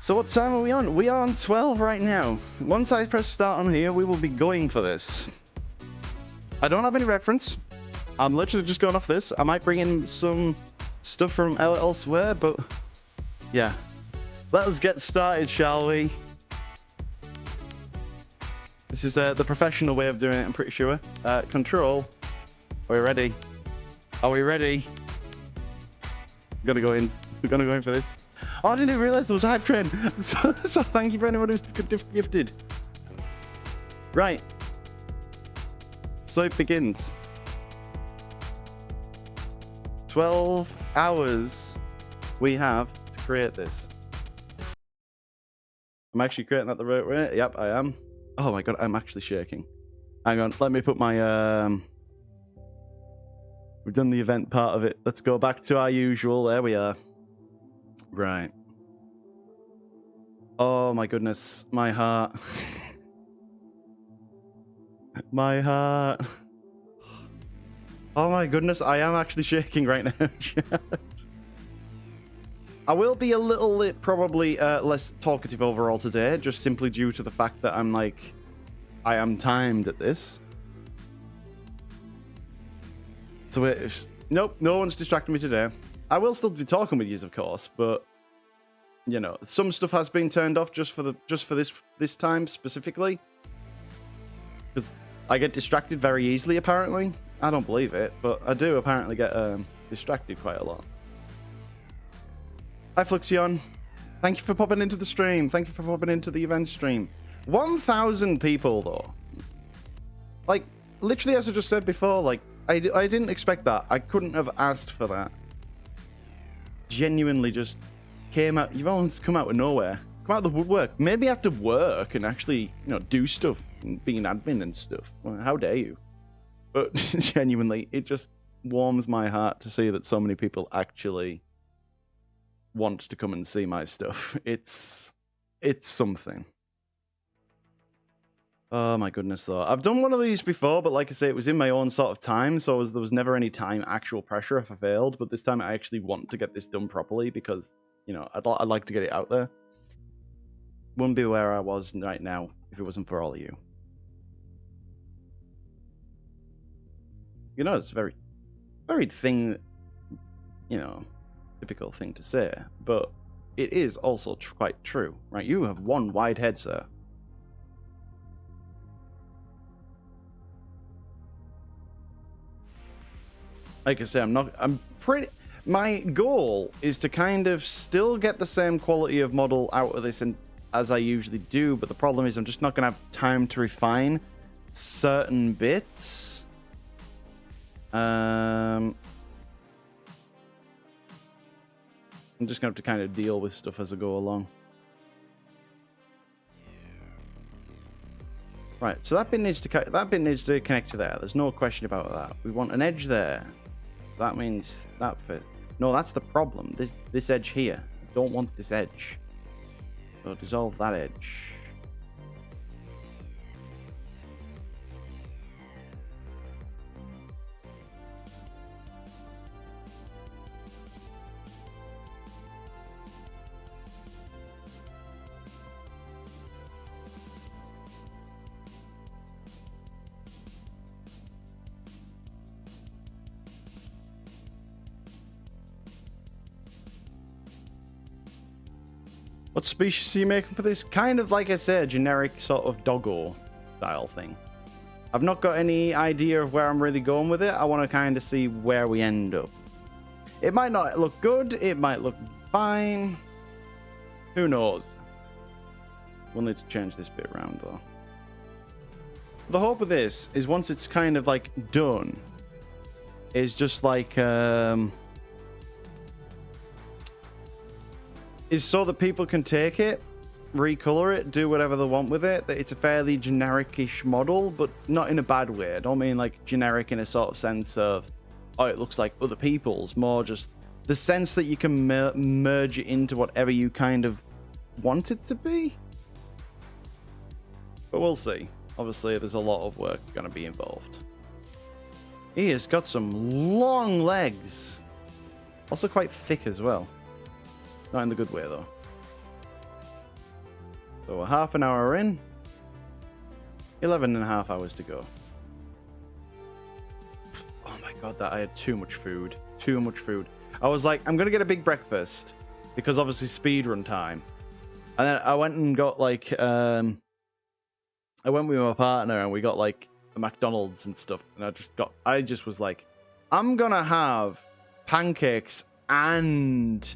So what time are we on? We are on 12 right now. Once I press start on here, we will be going for this. I don't have any reference. I'm literally just going off this. I might bring in some stuff from elsewhere, but yeah. Let us get started, shall we? This is the professional way of doing it, I'm pretty sure. Control. Are we ready? Are we ready? We're gonna go in. We're gonna go in for this. Oh, I didn't realize there was a hype train. So thank you for anyone who's gifted. Right. So it begins. 12 hours we have to create this. I'm actually creating that the right way. Yep, I am. Oh my god, I'm actually shaking. Hang on, let me put my we've done the event part of it. Let's go back to our usual. There we are. Right. Oh my goodness, my heart. My heart. Oh my goodness, I am actually shaking right now. I will be a little probably less talkative overall today, just simply due to the fact that I am timed at this. So nope, no one's distracting me today. I will still be talking with you, of course, but you know, some stuff has been turned off just for this time specifically, because I get distracted very easily. Apparently, I don't believe it, but I do apparently get distracted quite a lot. Hi Fluxion, thank you for popping into the stream. Thank you for popping into the event stream. 1,000 people though. Like literally, as I just said before, like I didn't expect that. I couldn't have asked for that. Genuinely just came out. You've almost come out of nowhere. Come out of the woodwork. Maybe after work and actually, you know, do stuff and being admin and stuff. Well, how dare you? But genuinely, it just warms my heart to see that so many people actually want to come and see my stuff. It's something. Oh my goodness, though. I've done one of these before, but like I say, it was in my own sort of time, so there was never any time actual pressure if I failed. But this time I actually want to get this done properly because, you know, I'd like to get it out there. Wouldn't be where I was right now if it wasn't for all of you. You know, it's a very thing, you know, typical thing to say, but it is also quite true, right? You have one wide head, sir. Like I say, my goal is to kind of still get the same quality of model out of this as I usually do, but the problem is I'm just not going to have time to refine certain bits. I'm just going to have to kind of deal with stuff as I go along. Right, so that bit needs to connect to there. There's no question about that. We want an edge there. That means that fit. No, that's the problem. This edge here. I don't want this edge. So dissolve that edge. What species are you making for this? Kind of like I said, a generic sort of doggo style thing. I've not got any idea of where I'm really going with it. I want to kind of see where we end up. It might not look good. It might look fine. Who knows? We'll need to change this bit around though. The hope of this is once it's kind of like done, is just like is so that people can take it, recolor it, do whatever they want with it. That it's a fairly generic-ish model, but not in a bad way. I don't mean like generic in a sort of sense of, oh, it looks like other people's. More just the sense that you can merge it into whatever you kind of want it to be. But we'll see. Obviously, there's a lot of work going to be involved. He has got some long legs. Also quite thick as well. Not in the good way, though. So we're half an hour in. 11 and a half hours to go. Oh my god, that I had too much food. Too much food. I was like, I'm going to get a big breakfast. Because obviously speedrun time. And then I went and got like... I went with my partner and we got like the McDonald's and stuff. And I just was like, I'm going to have pancakes and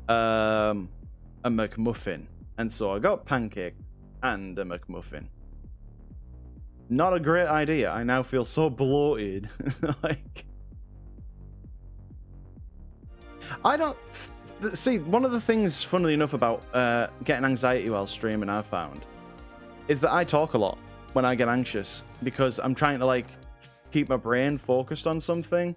a McMuffin. And so I got pancakes and a McMuffin. Not a great idea. I now feel so bloated. Like, I don't see. One of the things, funnily enough, about getting anxiety while streaming, I've found, is that I talk a lot when I get anxious because I'm trying to like keep my brain focused on something.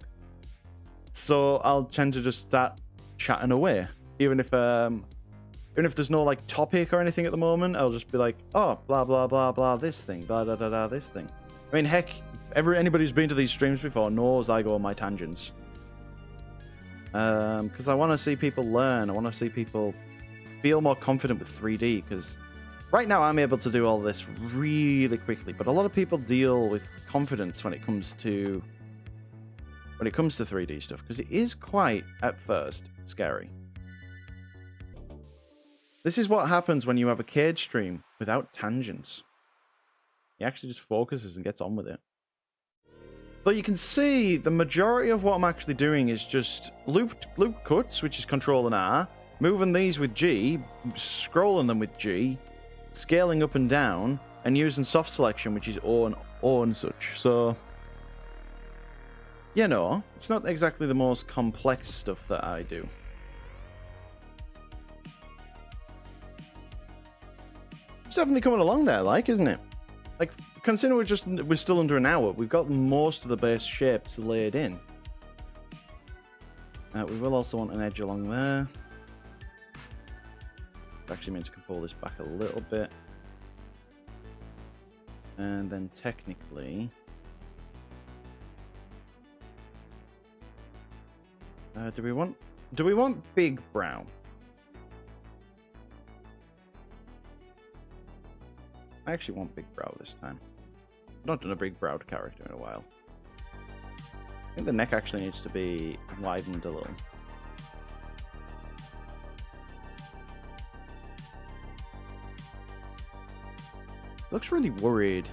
So I'll tend to just start chatting away, even if there's no like topic or anything at the moment. I'll just be like, oh, blah blah blah blah, this thing, blah blah blah blah, this thing. I mean, heck, anybody who's been to these streams before knows I go on my tangents. Because I want to see people learn. I want to see people feel more confident with 3D. Because right now I'm able to do all this really quickly, but a lot of people deal with confidence when it comes to 3D stuff. Because it is quite, at first, scary. This is what happens when you have a cage stream without tangents. He actually just focuses and gets on with it. But you can see the majority of what I'm actually doing is just loop cuts, which is Control and R, moving these with G, scrolling them with G, scaling up and down, and using soft selection, which is O and such. So, you know, it's not exactly the most complex stuff that I do. It's definitely coming along there, like, isn't it? Like, consider we're still under an hour. We've got most of the base shapes laid in. We will also want an edge along there. It actually means I can pull this back a little bit. And then technically... do we want big brow? I actually want big brow this time. I've not done a big browed character in a while. I think the neck actually needs to be widened a little. Looks really worried.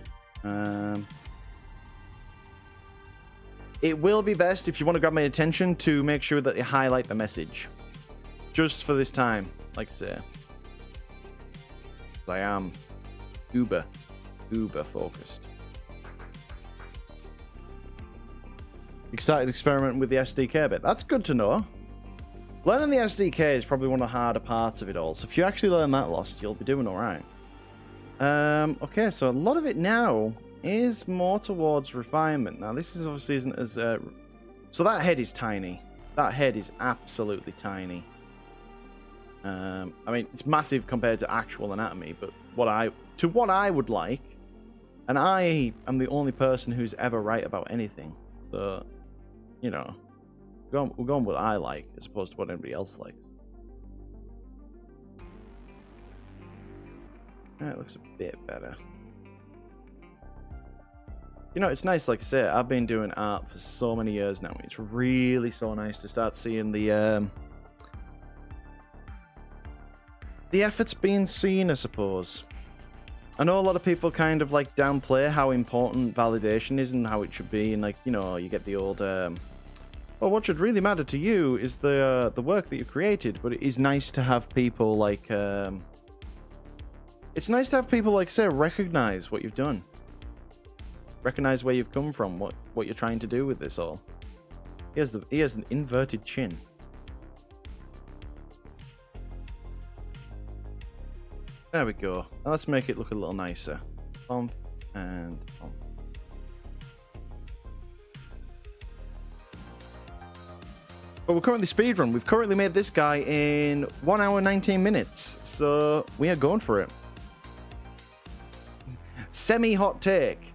It will be best if you want to grab my attention to make sure that you highlight the message. Just for this time, like I say. I am uber focused. Excited experimenting with the SDK bit. That's good to know. Learning the SDK is probably one of the harder parts of it all. So if you actually learn that Lost, you'll be doing all right. Okay, so a lot of it now is more towards refinement. Now, this is obviously isn't as... So that head is tiny. That head is absolutely tiny. I mean, it's massive compared to actual anatomy, but what I would like, and I am the only person who's ever right about anything, so, you know, we're going with what I like as opposed to what anybody else likes. It looks a bit better. You know, it's nice, like I say, I've been doing art for so many years now. It's really so nice to start seeing the efforts being seen, I suppose. I know a lot of people kind of like downplay how important validation is and how it should be, and like, you know, you get the old well, what should really matter to you is the work that you created. But it is nice to have people like it's nice to have people like, say, recognize what you've done, recognize where you've come from, what you're trying to do with this all. He has an inverted chin. There we go. Now let's make it look a little nicer. Bump and bump. But we're currently speedrun. We've currently made this guy in 1 hour 19 minutes. So we are going for it. Semi-hot take.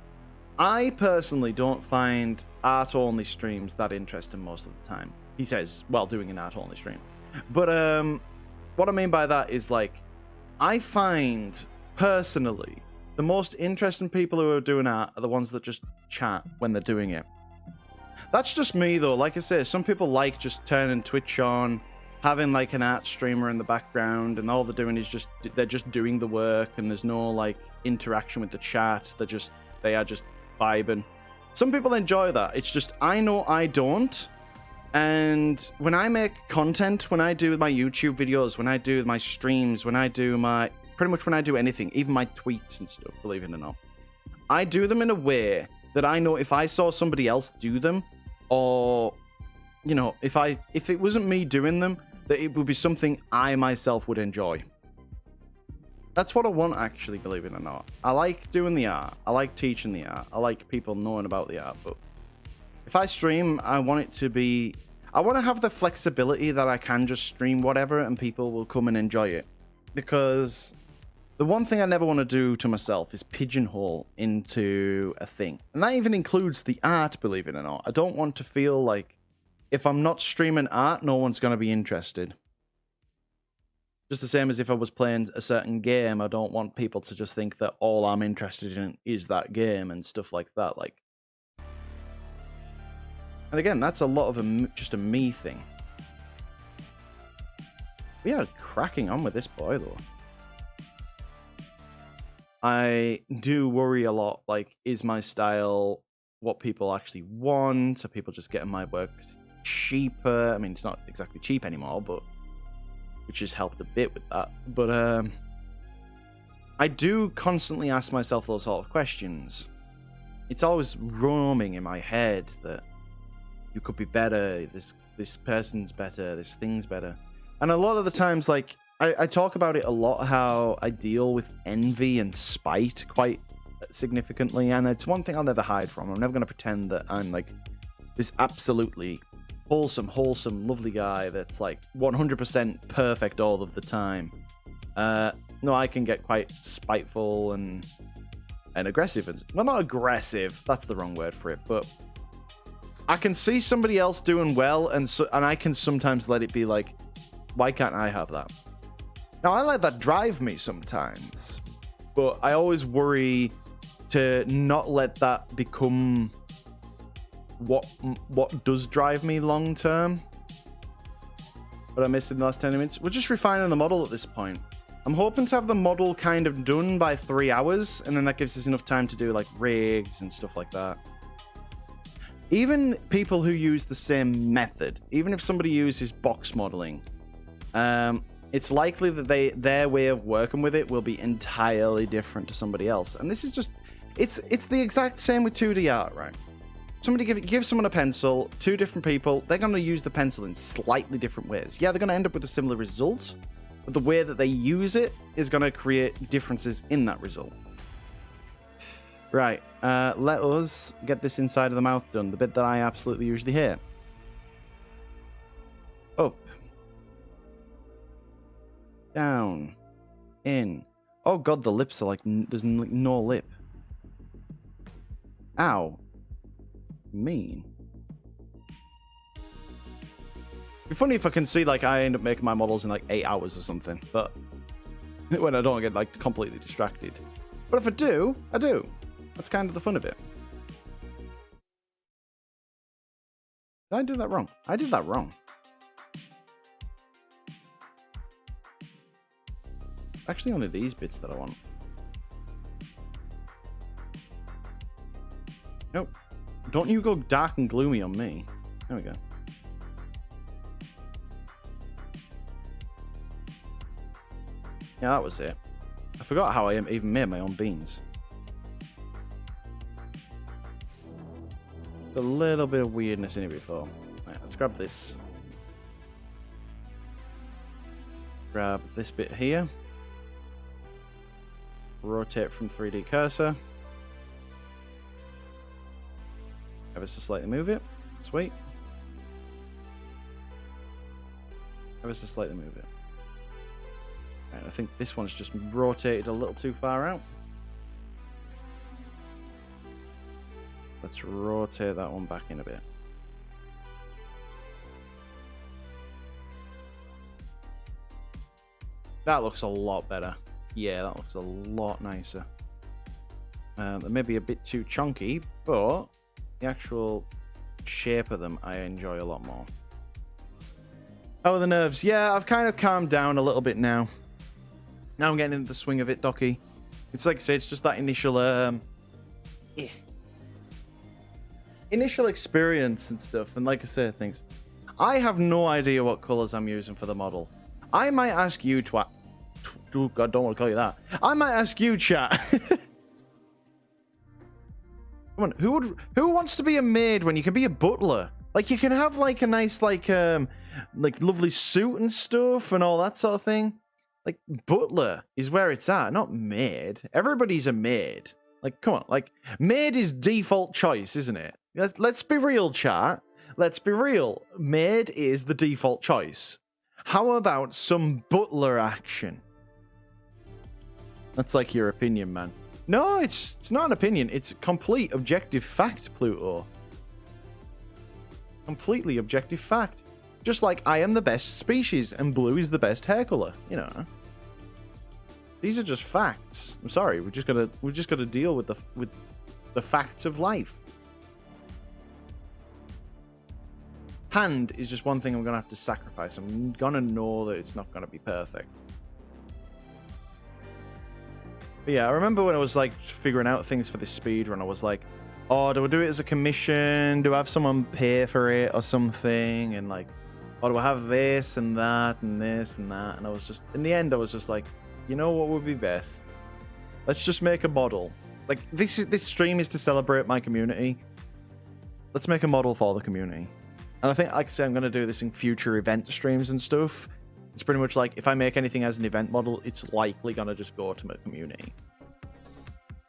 I personally don't find art-only streams that interesting most of the time. He says, while doing an art-only stream. But what I mean by that is, like, I find personally, the most interesting people who are doing art are the ones that just chat when they're doing it. That's just me, though. Like I say, some people like just turning Twitch on, having like an art streamer in the background, and all they're doing is they're just doing the work, and there's no like interaction with the chat. They are just vibing. Some people enjoy that. It's just I know I don't. And when I make content, when I do my YouTube videos, when I do my streams, when I do anything, even my tweets and stuff, believe it or not, I do them in a way that I know if I saw somebody else do them, or, you know, if it wasn't me doing them, that it would be something I myself would enjoy. That's what I want, actually, believe it or not. I like doing the art. I like teaching the art. I like people knowing about the art. But if I stream, I want to have the flexibility that I can just stream whatever and people will come and enjoy it. Because the one thing I never want to do to myself is pigeonhole into a thing. And that even includes the art, believe it or not. I don't want to feel like if I'm not streaming art, no one's going to be interested. Just the same as if I was playing a certain game, I don't want people to just think that all I'm interested in is that game and stuff like that. Like, and again, that's a lot of just a me thing. We are cracking on with this boy, though. I do worry a lot, like, is my style what people actually want? Are people just getting my work cheaper? I mean, it's not exactly cheap anymore, but which has helped a bit with that. But I do constantly ask myself those sort of questions. It's always roaming in my head that you could be better, this person's better, this thing's better. And a lot of the times, like, I talk about it a lot, how I deal with envy and spite quite significantly, and it's one thing I'll never hide from. I'm never going to pretend that I'm, like, this absolutely wholesome, lovely guy that's, like, 100% perfect all of the time. No, I can get quite spiteful and aggressive. Well, not aggressive, that's the wrong word for it, but I can see somebody else doing well, and I can sometimes let it be like, why can't I have that? Now, I let that drive me sometimes, but I always worry to not let that become what does drive me long term. But I missed in the last 10 minutes. We're just refining the model at this point. I'm hoping to have the model kind of done by 3 hours, and then that gives us enough time to do like rigs and stuff like that. Even people who use the same method, even if somebody uses box modeling, it's likely that their way of working with it will be entirely different to somebody else. And this is just, it's the exact same with 2D art, right? Somebody give someone a pencil, two different people, they're going to use the pencil in slightly different ways. Yeah, they're going to end up with a similar result, but the way that they use it is going to create differences in that result. Right, let us get this inside of the mouth done, the bit that I absolutely usually hate. Up. Down. In. Oh god, the lips are like, there's no lip. Ow. Mean. It'd be funny if I can see, like, I end up making my models in like 8 hours or something, but when I don't get like completely distracted. But if I do, I do. That's kind of the fun of it. Did I do that wrong? I did that wrong. Actually, only these bits that I want. Nope. Don't you go dark and gloomy on me. There we go. Yeah, that was it. I forgot how I even made my own beans. A little bit of weirdness in it before. Right, let's grab this. Grab this bit here. Rotate from 3D cursor. Ever so slightly move it. Sweet. Ever so slightly move it. Right, I think this one's just rotated a little too far out. Let's rotate that one back in a bit. That looks a lot better. Yeah, that looks a lot nicer. They may be a bit too chunky, but the actual shape of them I enjoy a lot more. Oh, the nerves. Yeah, I've kind of calmed down a little bit now. Now I'm getting into the swing of it, Docky. It's like I say, it's just that initial initial experience and stuff. And like I say, things. I have no idea what colors I'm using for the model. I might ask you, God, don't want to call you that. I might ask you, chat. Come on, who wants to be a maid when you can be a butler? Like, you can have like a nice like lovely suit and stuff and all that sort of thing. Like, butler is where it's at, not maid. Everybody's a maid. Like, come on, like, maid is default choice, isn't it? Let's be real, chat. Let's be real. Maid is the default choice. How about some butler action? That's like your opinion, man. No, it's not an opinion. It's complete objective fact, Pluto. Completely objective fact. Just like I am the best species and blue is the best hair color, you know. These are just facts. I'm sorry, we just gotta deal with the facts of life. Hand is just one thing I'm gonna have to sacrifice. I'm gonna know that it's not gonna be perfect. But yeah, I remember when I was like figuring out things for this speedrun, I was like, oh, do I do it as a commission? Do I have someone pay for it or something? And like, oh, do I have this and that and this and that? And I was just, in the end, I was just like, you know what would be best? Let's just make a model. Like, this stream is to celebrate my community. Let's make a model for the community. And I think, like I say, I'm going to do this in future event streams and stuff. It's pretty much like, if I make anything as an event model, it's likely going to just go to my community.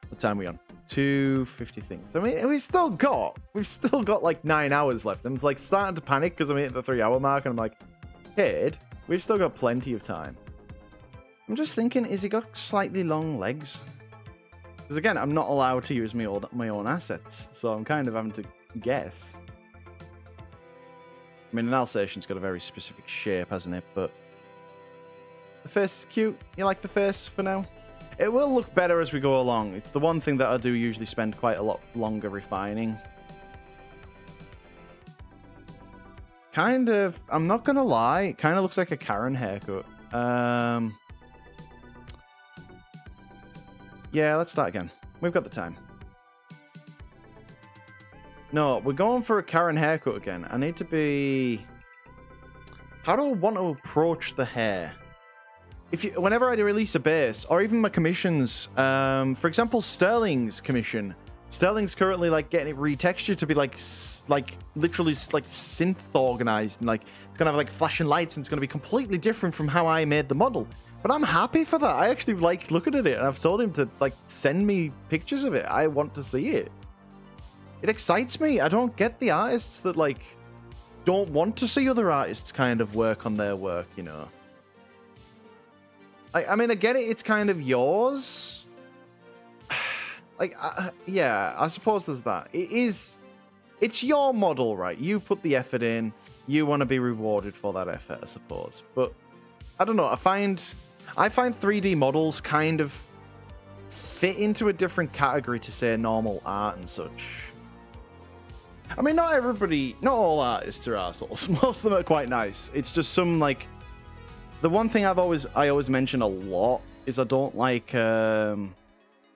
What time are we on? 250 things. I mean, we've still got like 9 hours left. I'm like starting to panic because I'm at the 3 hour mark and I'm like, kid, we've still got plenty of time. I'm just thinking, is he got slightly long legs? Because again, I'm not allowed to use my own assets, so I'm kind of having to guess. I mean, an Alsatian's got a very specific shape, hasn't it? But the face is cute. You like the face for now? It will look better as we go along. It's the one thing that I do usually spend quite a lot longer refining. Kind of, I'm not gonna lie, it kind of looks like a Karen haircut. Yeah, let's start again. We've got the time. No, we're going for a Karen haircut again. I need to be... How do I want to approach the hair? Whenever I release a base, or even my commissions, for example, Sterling's commission. Sterling's currently like getting it retextured to be like literally like synth organized, and like it's gonna have like flashing lights, and it's gonna be completely different from how I made the model. But I'm happy for that. I actually like looking at it, and I've told him to like send me pictures of it. I want to see it. It excites me. I don't get the artists that like don't want to see other artists kind of work on their work, you know. I mean, I get it. It's kind of yours. Like, yeah, I suppose there's that. It's your model, right? You put the effort in. You want to be rewarded for that effort, I suppose. But I don't know. I find 3D models kind of fit into a different category to say normal art and such. I mean, not all artists are assholes. Most of them are quite nice. It's just some like. The one thing I always mention a lot is I don't like, I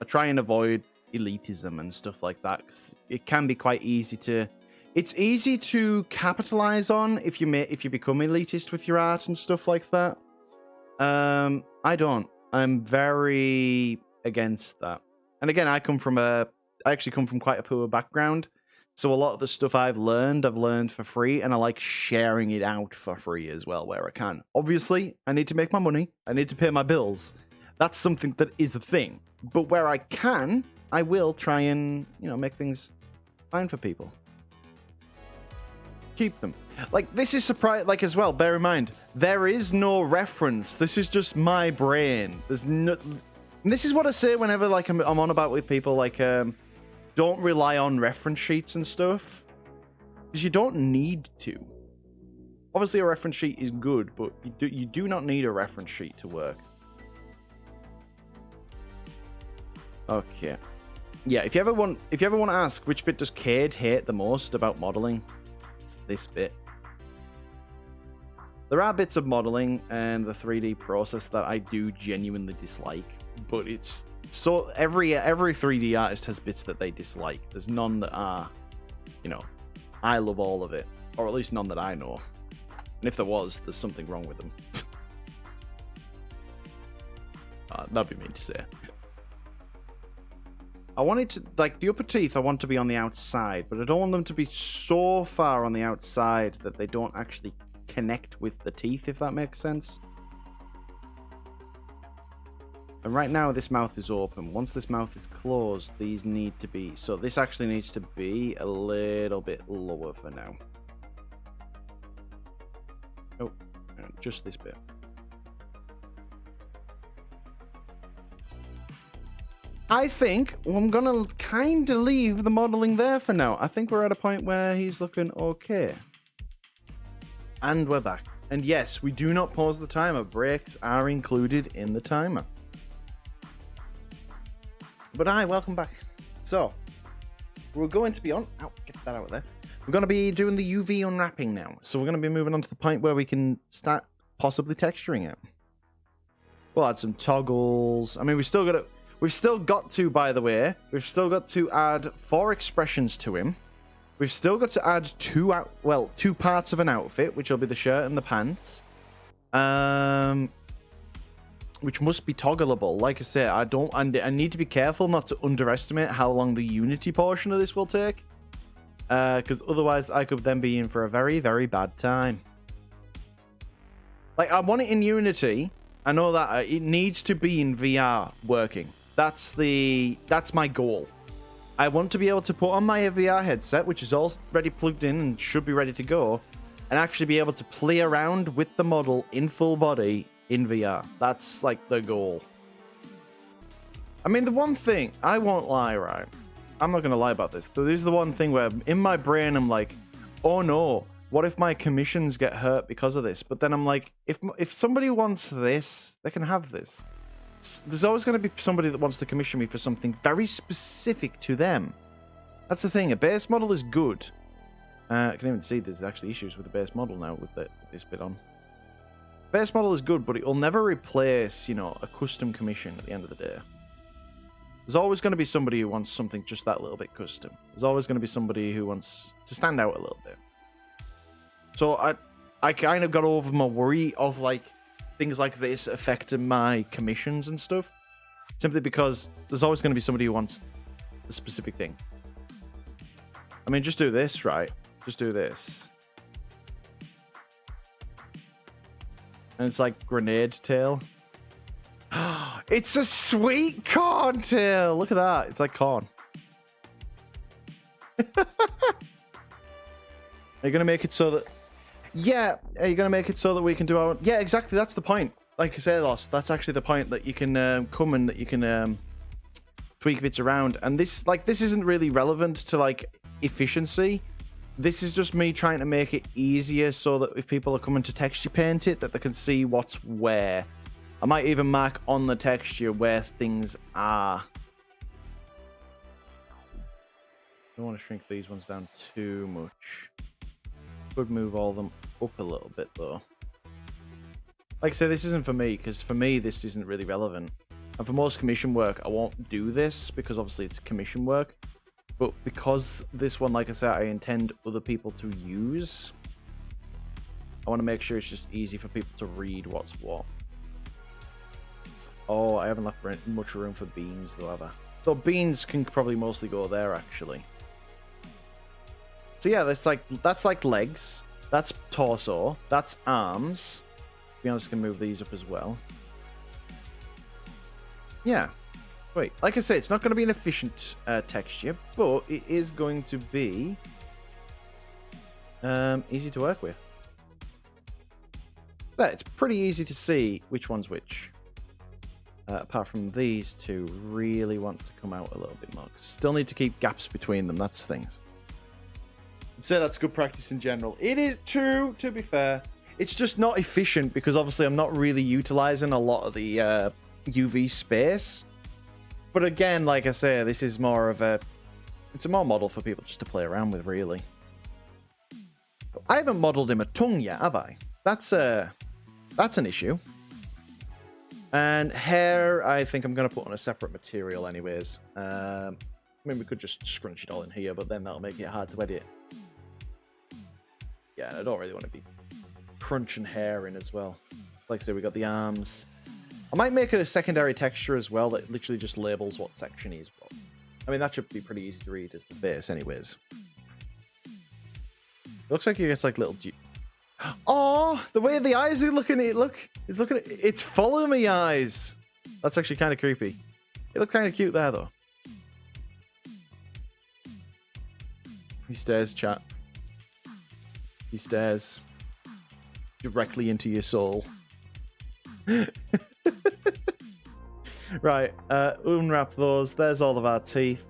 try and avoid elitism and stuff like that, because it can be quite easy to, it's easy to capitalize on if you become elitist with your art and stuff like that. I don't. I'm very against that. And again, I actually come from quite a poor background. So a lot of the stuff I've learned for free, and I like sharing it out for free as well where I can. Obviously, I need to make my money. I need to pay my bills. That's something that is a thing. But where I can, I will try and, you know, make things fine for people. Keep them. Like, this is like as well, bear in mind, there is no reference. This is just my brain. There's no... And this is what I say whenever like I'm on about with people like don't rely on reference sheets and stuff, because you don't need to. Obviously, a reference sheet is good, but you do not need a reference sheet to work. Okay. Yeah, if you ever want to ask which bit does Cade hate the most about modeling, it's this bit. There are bits of modeling and the 3D process that I do genuinely dislike, but it's so every 3D artist has bits that they dislike. There's none that are, you know, I love all of it, or at least none that I know. And if there was, there's something wrong with them. That'd be mean to say. I want it to, like, the upper teeth I want to be on the outside, but I don't want them to be so far on the outside that they don't actually connect with the teeth, if that makes sense. And right now this mouth is open. Once this mouth is closed, these need to be, so this actually needs to be a little bit lower for now. Oh, just this bit. I think I'm gonna kind of leave the modeling there for now. I think we're at a point where he's looking okay. And we're back. And yes, we do not pause the timer. Breaks are included in the timer. But welcome back. So, we're going to be on... Ow, get that out of there. We're going to be doing the UV unwrapping now. So we're going to be moving on to the point where we can start possibly texturing it. We'll add some toggles. I mean, we've still got to, by the way, we've still got to add 4 expressions to him. We've still got to add 2 parts of an outfit, which will be the shirt and the pants. Which must be toggleable. Like I say, I need to be careful not to underestimate how long the Unity portion of this will take. Because otherwise I could then be in for a very, very bad time. Like, I want it in Unity. I know that it needs to be in VR working. That's my goal. I want to be able to put on my VR headset, which is already plugged in and should be ready to go, and actually be able to play around with the model in full body in VR. That's like the goal. I mean, the one thing, I won't lie, right? I'm not going to lie about this. This is the one thing where in my brain I'm like, oh no, what if my commissions get hurt because of this? But then I'm like, if somebody wants this, they can have this. There's always going to be somebody that wants to commission me for something very specific to them. That's the thing. A base model is good. I can even see there's actually issues with the base model now with this bit on. Base model is good, but it will never replace, you know, a custom commission at the end of the day. There's always going to be somebody who wants something just that little bit custom. There's always going to be somebody who wants to stand out a little bit. So I kind of got over my worry of, like, things like this affecting my commissions and stuff, simply because there's always going to be somebody who wants a specific thing. I mean, just do this, right? Just do this. And it's like grenade tail. It's a sweet corn tail. Look at that. It's like corn. Are you going to make it so that... Yeah, are you going to make it so that we can do our... Yeah, exactly. That's the point. Like I say, Lost, that's actually the point, that you can come and that you can tweak bits around. And this isn't really relevant to, like, efficiency. This is just me trying to make it easier so that if people are coming to texture paint it, that they can see what's where. I might even mark on the texture where things are. I don't want to shrink these ones down too much. Could move all of them up a little bit though. Like I say, this isn't for me, because for me this isn't really relevant. And for most commission work, I won't do this because obviously it's commission work. But because this one, like I said, I intend other people to use, I want to make sure it's just easy for people to read what's what. Oh, I haven't left much room for beans though, have I? So beans can probably mostly go there actually. So yeah, that's like legs, that's torso, that's arms. To be honest, I can move these up as well. Yeah. Wait, like I say, it's not going to be an efficient texture, but it is going to be easy to work with. There, it's pretty easy to see which one's which. Apart from these two really want to come out a little bit more. Still need to keep gaps between them, that's things. I'd say that's good practice in general. It is too, to be fair. It's just not efficient because obviously I'm not really utilizing a lot of the UV space. But again, like I say, this is more of a... It's a more model for people just to play around with, really. I haven't modeled him a tongue yet, have I? That's an issue. And hair, I think I'm going to put on a separate material anyways. I mean, we could just scrunch it all in here, but then that'll make it hard to edit. Yeah, I don't really want to be crunching hair in as well. Like I say, we got the arms. I might make it a secondary texture as well that literally just labels what section he's what. I mean, that should be pretty easy to read as the face anyways. It looks like he gets like little... Oh, the way the eyes are looking at it, look. He's looking at it. It's follow me eyes. That's actually kind of creepy. It looked kind of cute there, though. He stares, chat. He stares directly into your soul. Right, unwrap those. There's all of our teeth.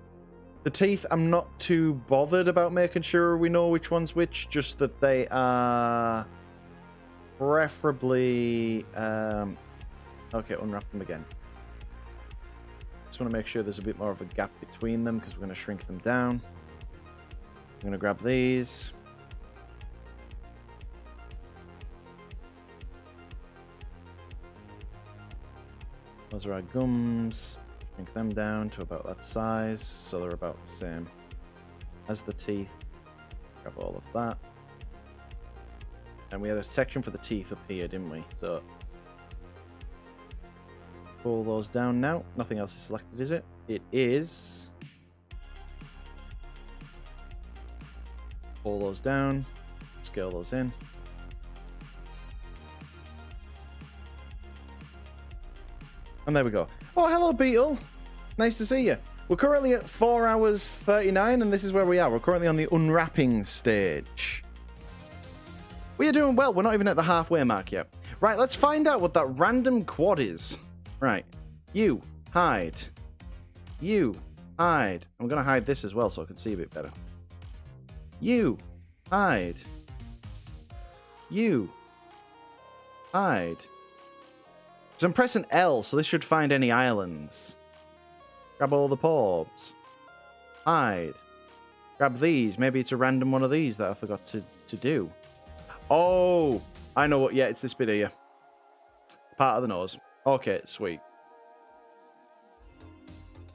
The teeth, I'm not too bothered about making sure we know which one's which, just that they are preferably... Okay, unwrap them again. Just want to make sure there's a bit more of a gap between them because we're going to shrink them down. I'm going to grab these. Those are our gums. Shrink them down to about that size, so they're about the same as the teeth. Grab all of that. And we had a section for the teeth up here, didn't we? So pull those down now. Nothing else is selected, is it? It is. Pull those down. Scale those in. And there we go. Oh, hello, Beetle. Nice to see you. We're currently at 4 hours 39, and this is where we are. We're currently on the unwrapping stage. We are doing well. We're not even at the halfway mark yet. Right, let's find out what that random quad is. Right. You, hide. You, hide. I'm going to hide this as well so I can see a bit better. You, hide. You, hide. Because I'm pressing L, so this should find any islands. Grab all the porbs. Hide. Grab these. Maybe it's a random one of these that I forgot to do. Oh, I know what. Yeah, it's this bit here. Part of the nose. Okay, sweet.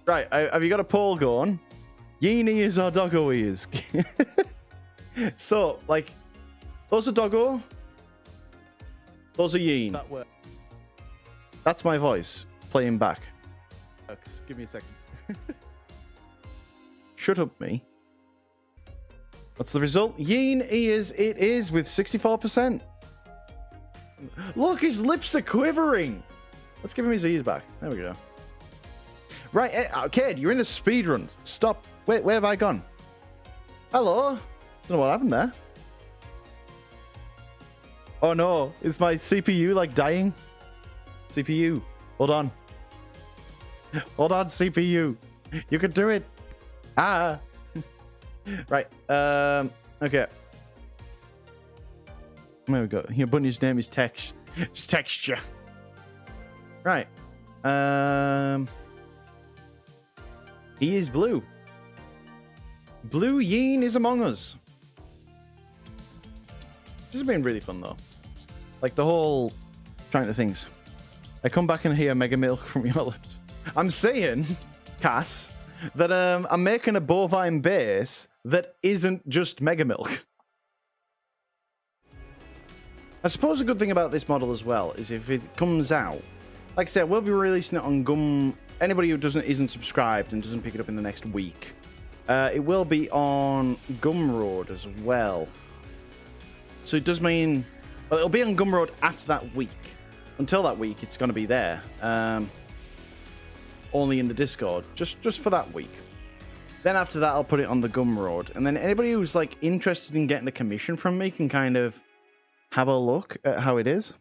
Right, have you got a poll going? Yeen ears or doggo ears? So, like, those are doggo. Those are Yeen. That works. That's my voice playing back. Give me a second. Shut up, me. What's the result? Yeen ears it is with 64%. Look, his lips are quivering. Let's give him his ears back. There we go. Right, kid, you're in a speedrun. Stop. Wait, where have I gone? Hello? Don't know what happened there. Oh no, is my CPU like dying? CPU, hold on. Hold on, CPU. You can do it. Ah. Right. Okay. There we go. Your bunny's name is It's Texture. Right. He is blue. Blue Yeen is among us. This has been really fun though. Like the whole trying to things. I come back and hear mega milk from your lips. I'm saying, Cass, that I'm making a bovine base that isn't just mega milk. I suppose a good thing about this model as well is if it comes out, like I said, we'll be releasing it on Gum. Anybody who isn't subscribed and doesn't pick it up in the next week, it will be on Gumroad as well. So it does mean, well, it'll be on Gumroad after that week. Until that week, it's going to be there. Only in the Discord, just for that week. Then after that, I'll put it on the Gumroad. And then anybody who's like interested in getting a commission from me can kind of have a look at how it is.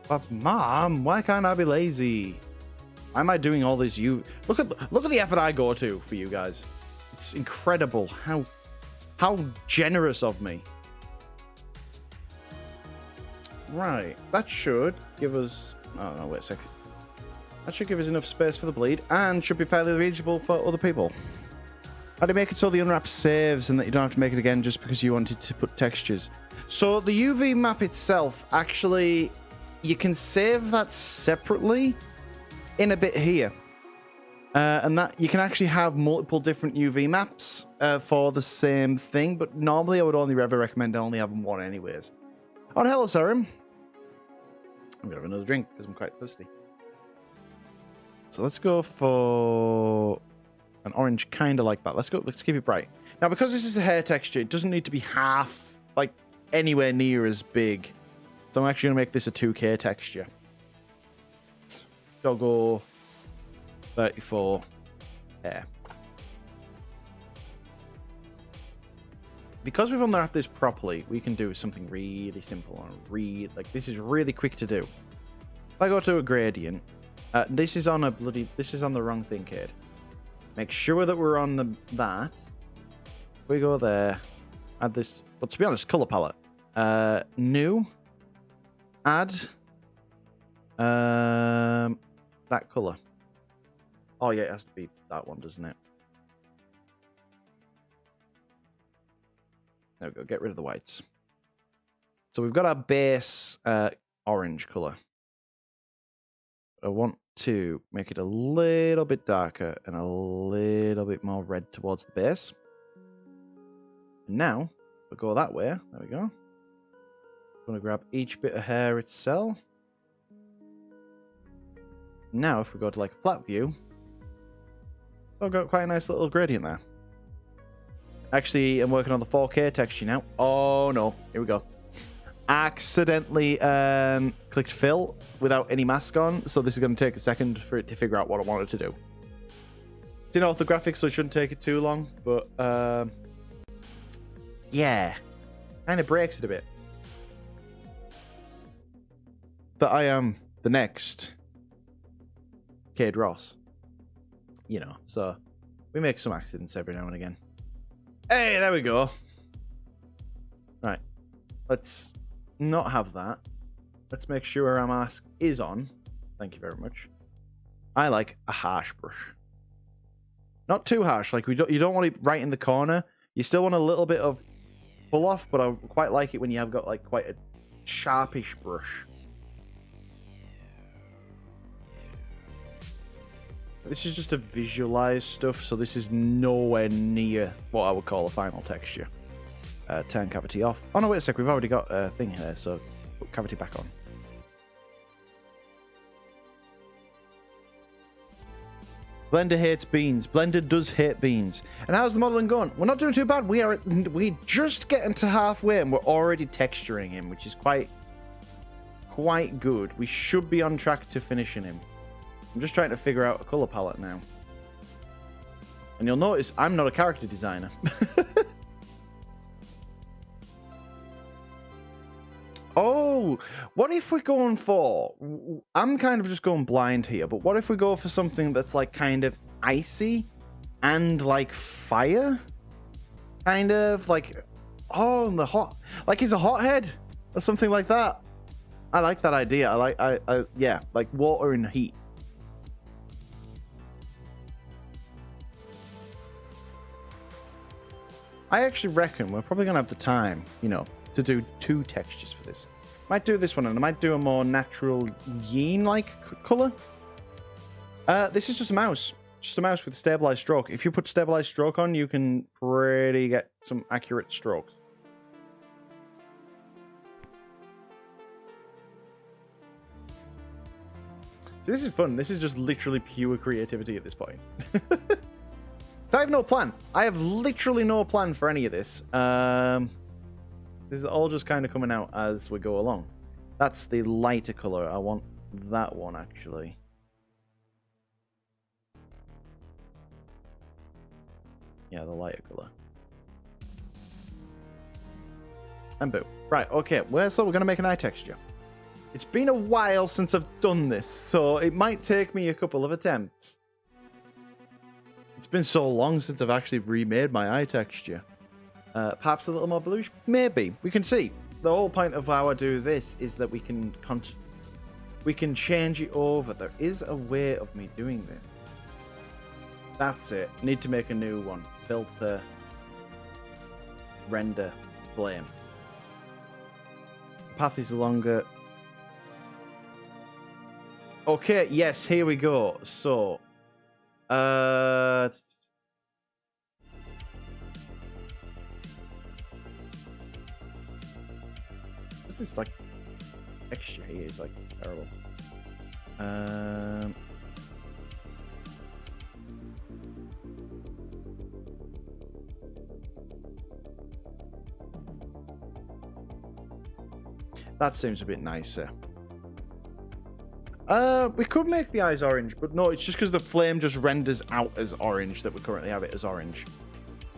But Mom, why can't I be lazy? Why am I doing all this? Look at the effort I go to for you guys. It's incredible how generous of me. Right, that should give us... Oh, no, wait a sec. That should give us enough space for the bleed and should be fairly reachable for other people. How do you make it so the unwrap saves and that you don't have to make it again just because you wanted to put textures? So the UV map itself, actually, you can save that separately in a bit here. And that you can actually have multiple different UV maps for the same thing, but normally I would only ever recommend only having one anyways. Oh, hello, Sarim. I'm going to have another drink because I'm quite thirsty. So let's go for an orange kind of like that. Let's keep it bright. Now, because this is a hair texture, it doesn't need to be half, like, anywhere near as big. So I'm actually going to make this a 2K texture. Doggo 34 hair. Because we've unwrapped this properly, we can do something really simple and this is really quick to do. If I go to a gradient, this is on the wrong thing, kid. Make sure that we're on that. We go there, add this, but to be honest, color palette. New, add that color. Oh yeah, it has to be that one, doesn't it? There we go, get rid of the whites. So we've got our base orange color. I want to make it a little bit darker and a little bit more red towards the base. And now, we'll go that way. There we go. I'm going to grab each bit of hair itself. Now, if we go to like a flat view, I've got quite a nice little gradient there. Actually, I'm working on the 4K texture now. Oh no, here we go. Accidentally clicked fill without any mask on, so this is going to take a second for it to figure out what I wanted to do. It's in orthographic, so it shouldn't take it too long, but yeah, kind of breaks it a bit. That I am the next Cade Ross, you know, so we make some accidents every now and again. Hey, there we go. Right, let's not have that. Let's make sure our mask is on. Thank you very much. I like a harsh brush. Not too harsh, like you don't want it right in the corner. You still want a little bit of pull off, but I quite like it when you have got like quite a sharpish brush. This is just to visualize stuff, so this is nowhere near what I would call a final texture. Turn cavity off. Oh no, wait a sec, we've already got a thing here, so put cavity back on. Blender hates beans. Blender does hate beans. And how's the modeling going? We're not doing too bad. We just getting to halfway and we're already texturing him, which is quite good. We should be on track to finishing him. I'm just trying to figure out a color palette now. And you'll notice I'm not a character designer. Oh, what if we're going for... I'm kind of just going blind here, but what if we go for something that's like kind of icy and like fire? Kind of like... Oh, the hot... Like he's a hothead or something like that. I like that idea. Yeah, like water and heat. I actually reckon we're probably going to have the time, you know, to do 2 textures for this. Might do this one, and I might do a more natural yin-like color. This is just a mouse. Just a mouse with stabilized stroke. If you put stabilized stroke on, you can pretty get some accurate strokes. So this is fun. This is just literally pure creativity at this point. I have no plan. I have literally no plan for any of this. This is all just kind of coming out as we go along. That's the lighter color. I want that one, actually. Yeah, the lighter color. And boom. Right, okay. So we're going to make an eye texture. It's been a while since I've done this, so it might take me a couple of attempts. It's been so long since I've actually remade my eye texture. Perhaps a little more bluish? Maybe. We can see. The whole point of how I do this is that we can we can change it over. There is a way of me doing this. That's it. Need to make a new one. Filter. Render. Flame. Path is longer. Okay, yes, here we go. So, this like texture here is like terrible. That seems a bit nicer. We could make the eyes orange, but no, it's just because the flame just renders out as orange that we currently have it as orange.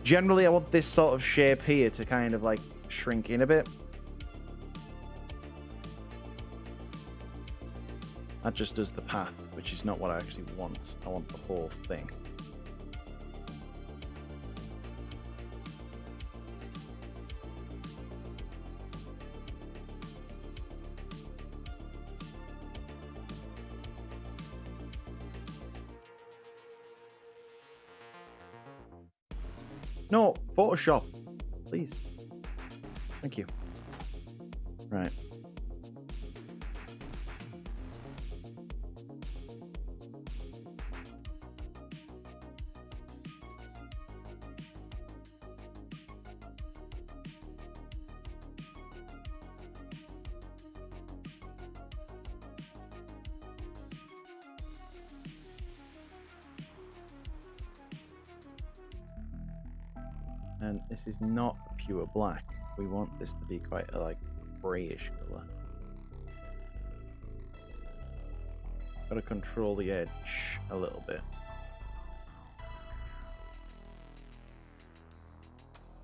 Generally, I want this sort of shape here to kind of like shrink in a bit. That just does the path, which is not what I actually want. I want the whole thing. No, Photoshop, please. Thank you. Right. And this is not pure black. We want this to be quite a like grayish color. Gotta control the edge a little bit.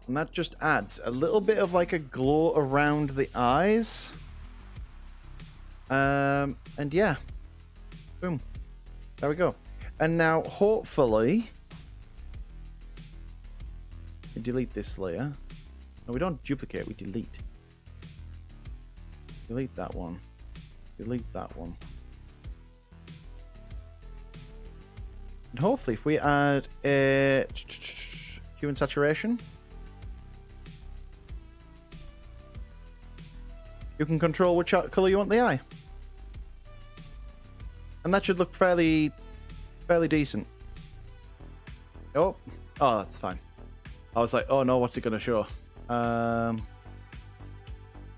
And that just adds a little bit of like a glow around the eyes. And yeah. Boom. There we go. And now hopefully we delete this layer. No, we don't duplicate, we delete. Delete that one. Delete that one. And hopefully if we add a hue and saturation, you can control which color you want the eye. And that should look fairly decent. Oh, that's fine. I was like, oh no, what's it going to show?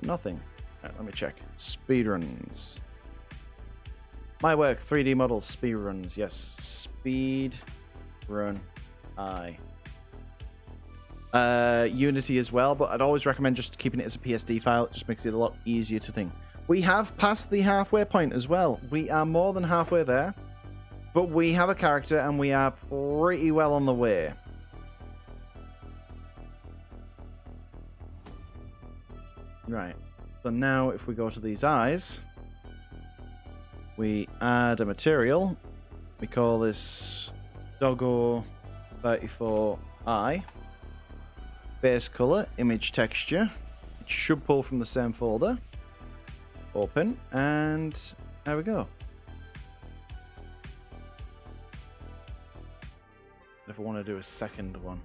Nothing. Right, let me check. Speedruns. My work, 3D models, speedruns. Yes, speedrun eye. Unity as well, but I'd always recommend just keeping it as a PSD file. It just makes it a lot easier to think. We have passed the halfway point as well. We are more than halfway there, but we have a character and we are pretty well on the way. Right, so now if we go to these eyes, we add a material. We call this Doggo 34 eye. Base color, image texture. It should pull from the same folder. Open, and there we go. If I want to do a second one.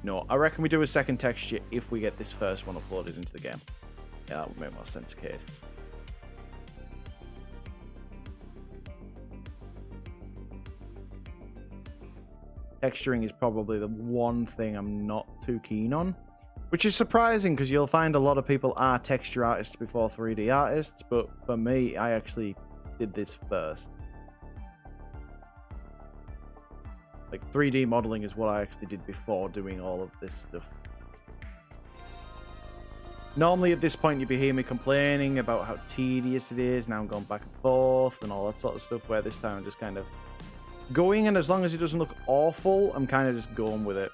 No, I reckon we do a second texture if we get this first one uploaded into the game. Yeah, that would make more sense, Cade. Texturing is probably the one thing I'm not too keen on. Which is surprising, because you'll find a lot of people are texture artists before 3D artists, but for me, I actually did this first. Like, 3D modeling is what I actually did before doing all of this stuff. Normally at this point you'd be hearing me complaining about how tedious it is, now I'm going back and forth and all that sort of stuff, where this time I'm just kind of going, and as long as it doesn't look awful, I'm kind of just going with it.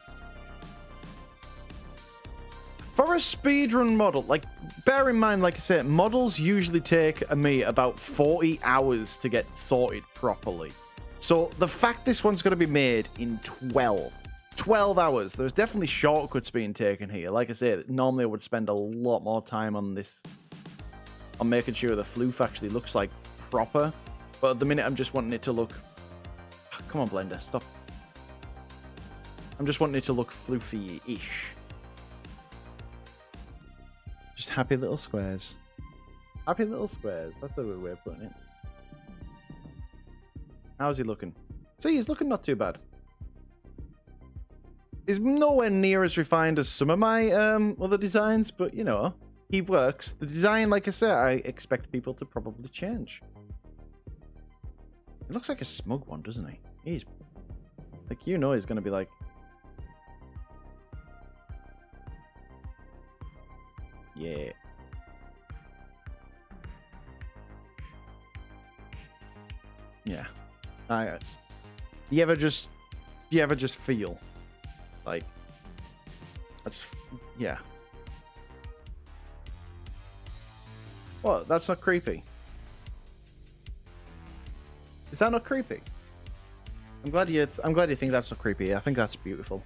For a speedrun model, like, bear in mind, like I said, models usually take me about 40 hours to get sorted properly. So the fact this one's going to be made in 12 hours, there's definitely shortcuts being taken here. Like I said, normally I would spend a lot more time on this, on making sure the floof actually looks like proper. But at the minute, I'm just wanting it to look... Come on, Blender, stop. I'm just wanting it to look floofy-ish. Just happy little squares. Happy little squares. That's a weird way of putting it. How's he looking? See, he's looking not too bad. He's nowhere near as refined as some of my other designs, but, you know, he works. The design, like I said, I expect people to probably change. It looks like a smug one, doesn't he? He's... Like, you know he's going to be like... Yeah. Yeah. Do you ever just feel like yeah. What? That's not creepy. Is that not creepy? I'm glad you think that's not creepy. I think that's beautiful.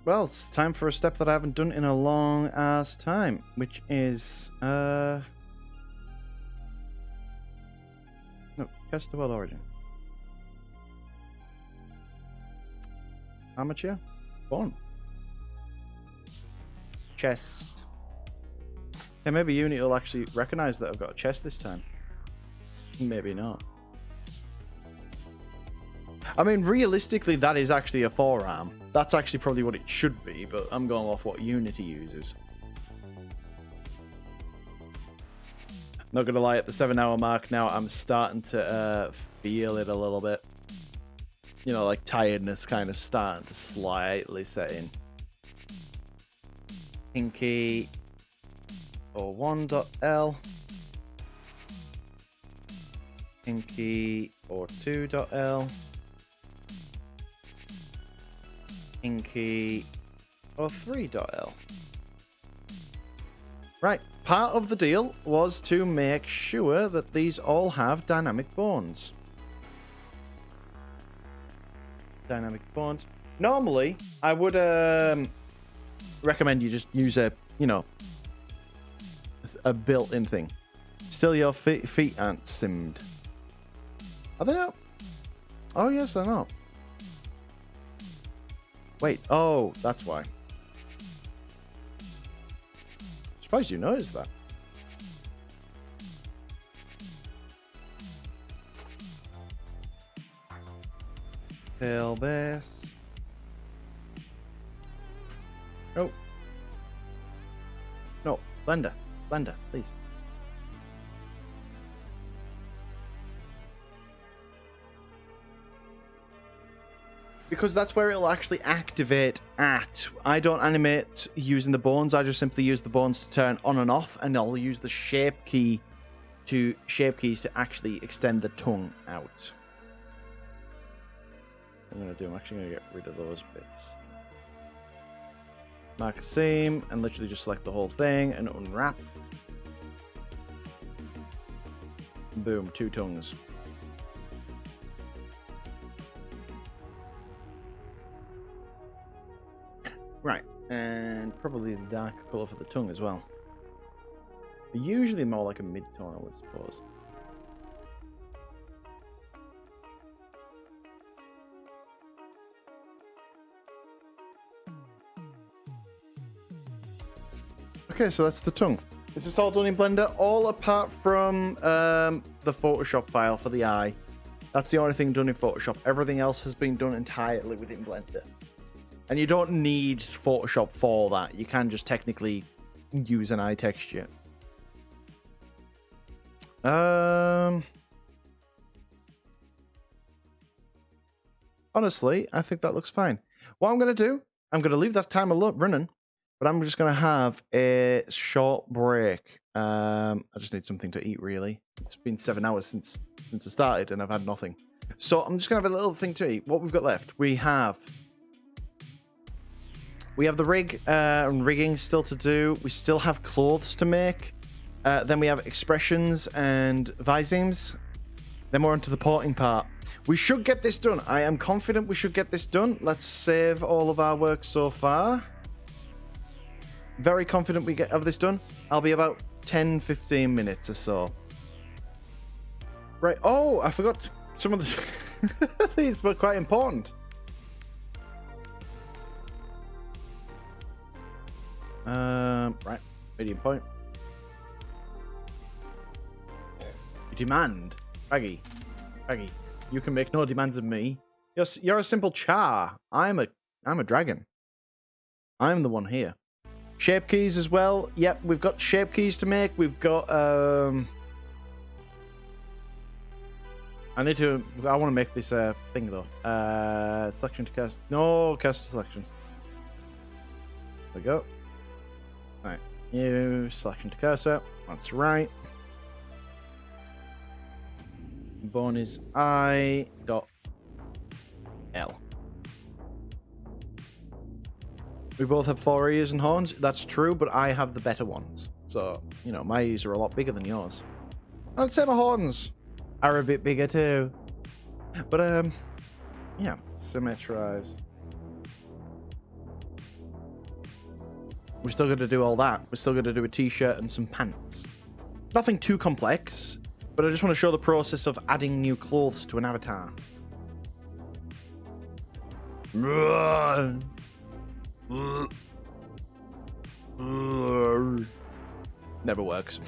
Well, it's time for a step that I haven't done in a long ass time, which is no, cast the world origin. Amateur? Fun. Chest. Yeah, maybe Unity will actually recognize that I've got a chest this time. Maybe not. I mean, realistically, that is actually a forearm. That's actually probably what it should be, but I'm going off what Unity uses. Not gonna lie, at the 7-hour mark now, I'm starting to feel it a little bit. You know, like tiredness kind of starting to slightly set in. Pinky or 1.L. Pinky or 2.L. Pinky or 3.L. Right, part of the deal was to make sure that these all have dynamic bones. Dynamic bones. Normally, I would recommend you just use a, you know, a built-in thing. Still, your feet aren't simmed. Are they not? Oh, yes, they're not. Wait, oh, that's why. Surprised you noticed that. Tail base. Oh. No, Blender, please. Because that's where it'll actually activate at. I don't animate using the bones. I just simply use the bones to turn on and off, and I'll use the shape keys to actually extend the tongue out. I'm actually gonna get rid of those bits. Mark a seam and literally just select the whole thing and unwrap. Boom, 2 tongues. Right, and probably the dark colour for the tongue as well. But usually more like a mid-tone, I would suppose. Okay, so that's the tongue. Is this all done in Blender? All apart from the Photoshop file for the eye. That's the only thing done in Photoshop. Everything else has been done entirely within Blender. And you don't need Photoshop for that. You can just technically use an eye texture. Honestly, I think that looks fine. What I'm going to do, I'm going to leave that timer running, but I'm just going to have a short break. I just need something to eat, really. It's been 7 hours since I started, and I've had nothing. So I'm just going to have a little thing to eat. What we've got left, we have the rig and rigging still to do. We still have clothes to make. Then we have expressions and visemes. Then we're onto the porting part. We should get this done. I am confident we should get this done. Let's save all of our work so far. Very confident we have this done. I'll be about 10, 15 minutes or so. Right. Oh, I forgot some of the these were quite important. Right. Medium point. Demand. Baggy. You can make no demands of me. You're a simple char. I'm a dragon. I'm the one here. Shape keys as well. Yep, we've got shape keys to make. We've got I want to make this thing though. Selection to cast. No, cast to selection. There we go. Right. New selection to cursor. That's right. Born is I.L. We both have 4 ears and horns. That's true, but I have the better ones. So, you know, my ears are a lot bigger than yours. I'd say my horns are a bit bigger too. But, yeah, symmetrized. We're still going to do all that. We're still going to do a t-shirt and some pants. Nothing too complex, but I just want to show the process of adding new clothes to an avatar. Never works.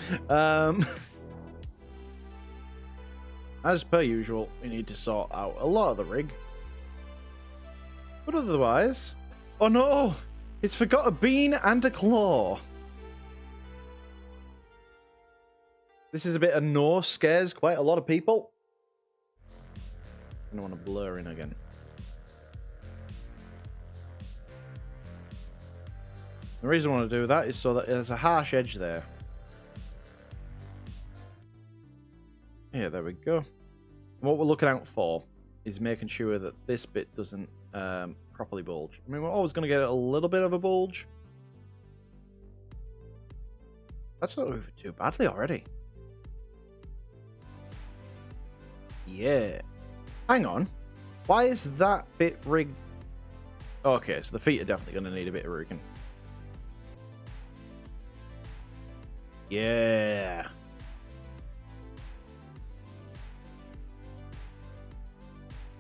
As per usual, we need to sort out a lot of the rig. But otherwise... Oh no! It's forgot a bean and a claw. This is a bit of no scares quite a lot of people. I don't want to blur in again. The reason I want to do that is so that there's a harsh edge there. Yeah, there we go. And what we're looking out for is making sure that this bit doesn't properly bulge. I mean, we're always going to get a little bit of a bulge. That's not moving too badly already. Yeah. Hang on. Why is that bit rigged? Okay, so the feet are definitely going to need a bit of rigging. Yeah.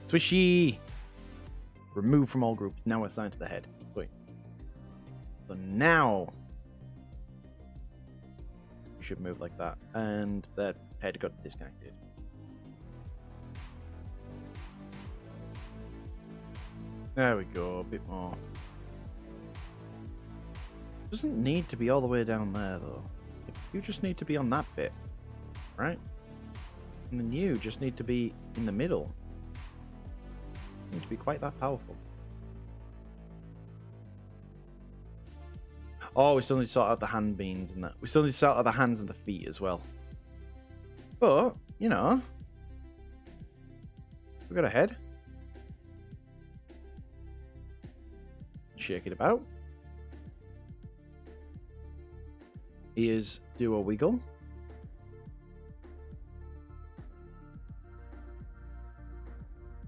Swishy. Remove from all groups. Now assigned to the head. Wait. So now we should move like that. And that head got disconnected. There we go. A bit more. Doesn't need to be all the way down there though. You just need to be on that bit. Right? And then you just need to be in the middle. Need to be quite that powerful. Oh, we still need to sort out the hand beans and that. We still need to sort out the hands and the feet as well. But, you know, we got a head. Shake it about. Ears do a wiggle.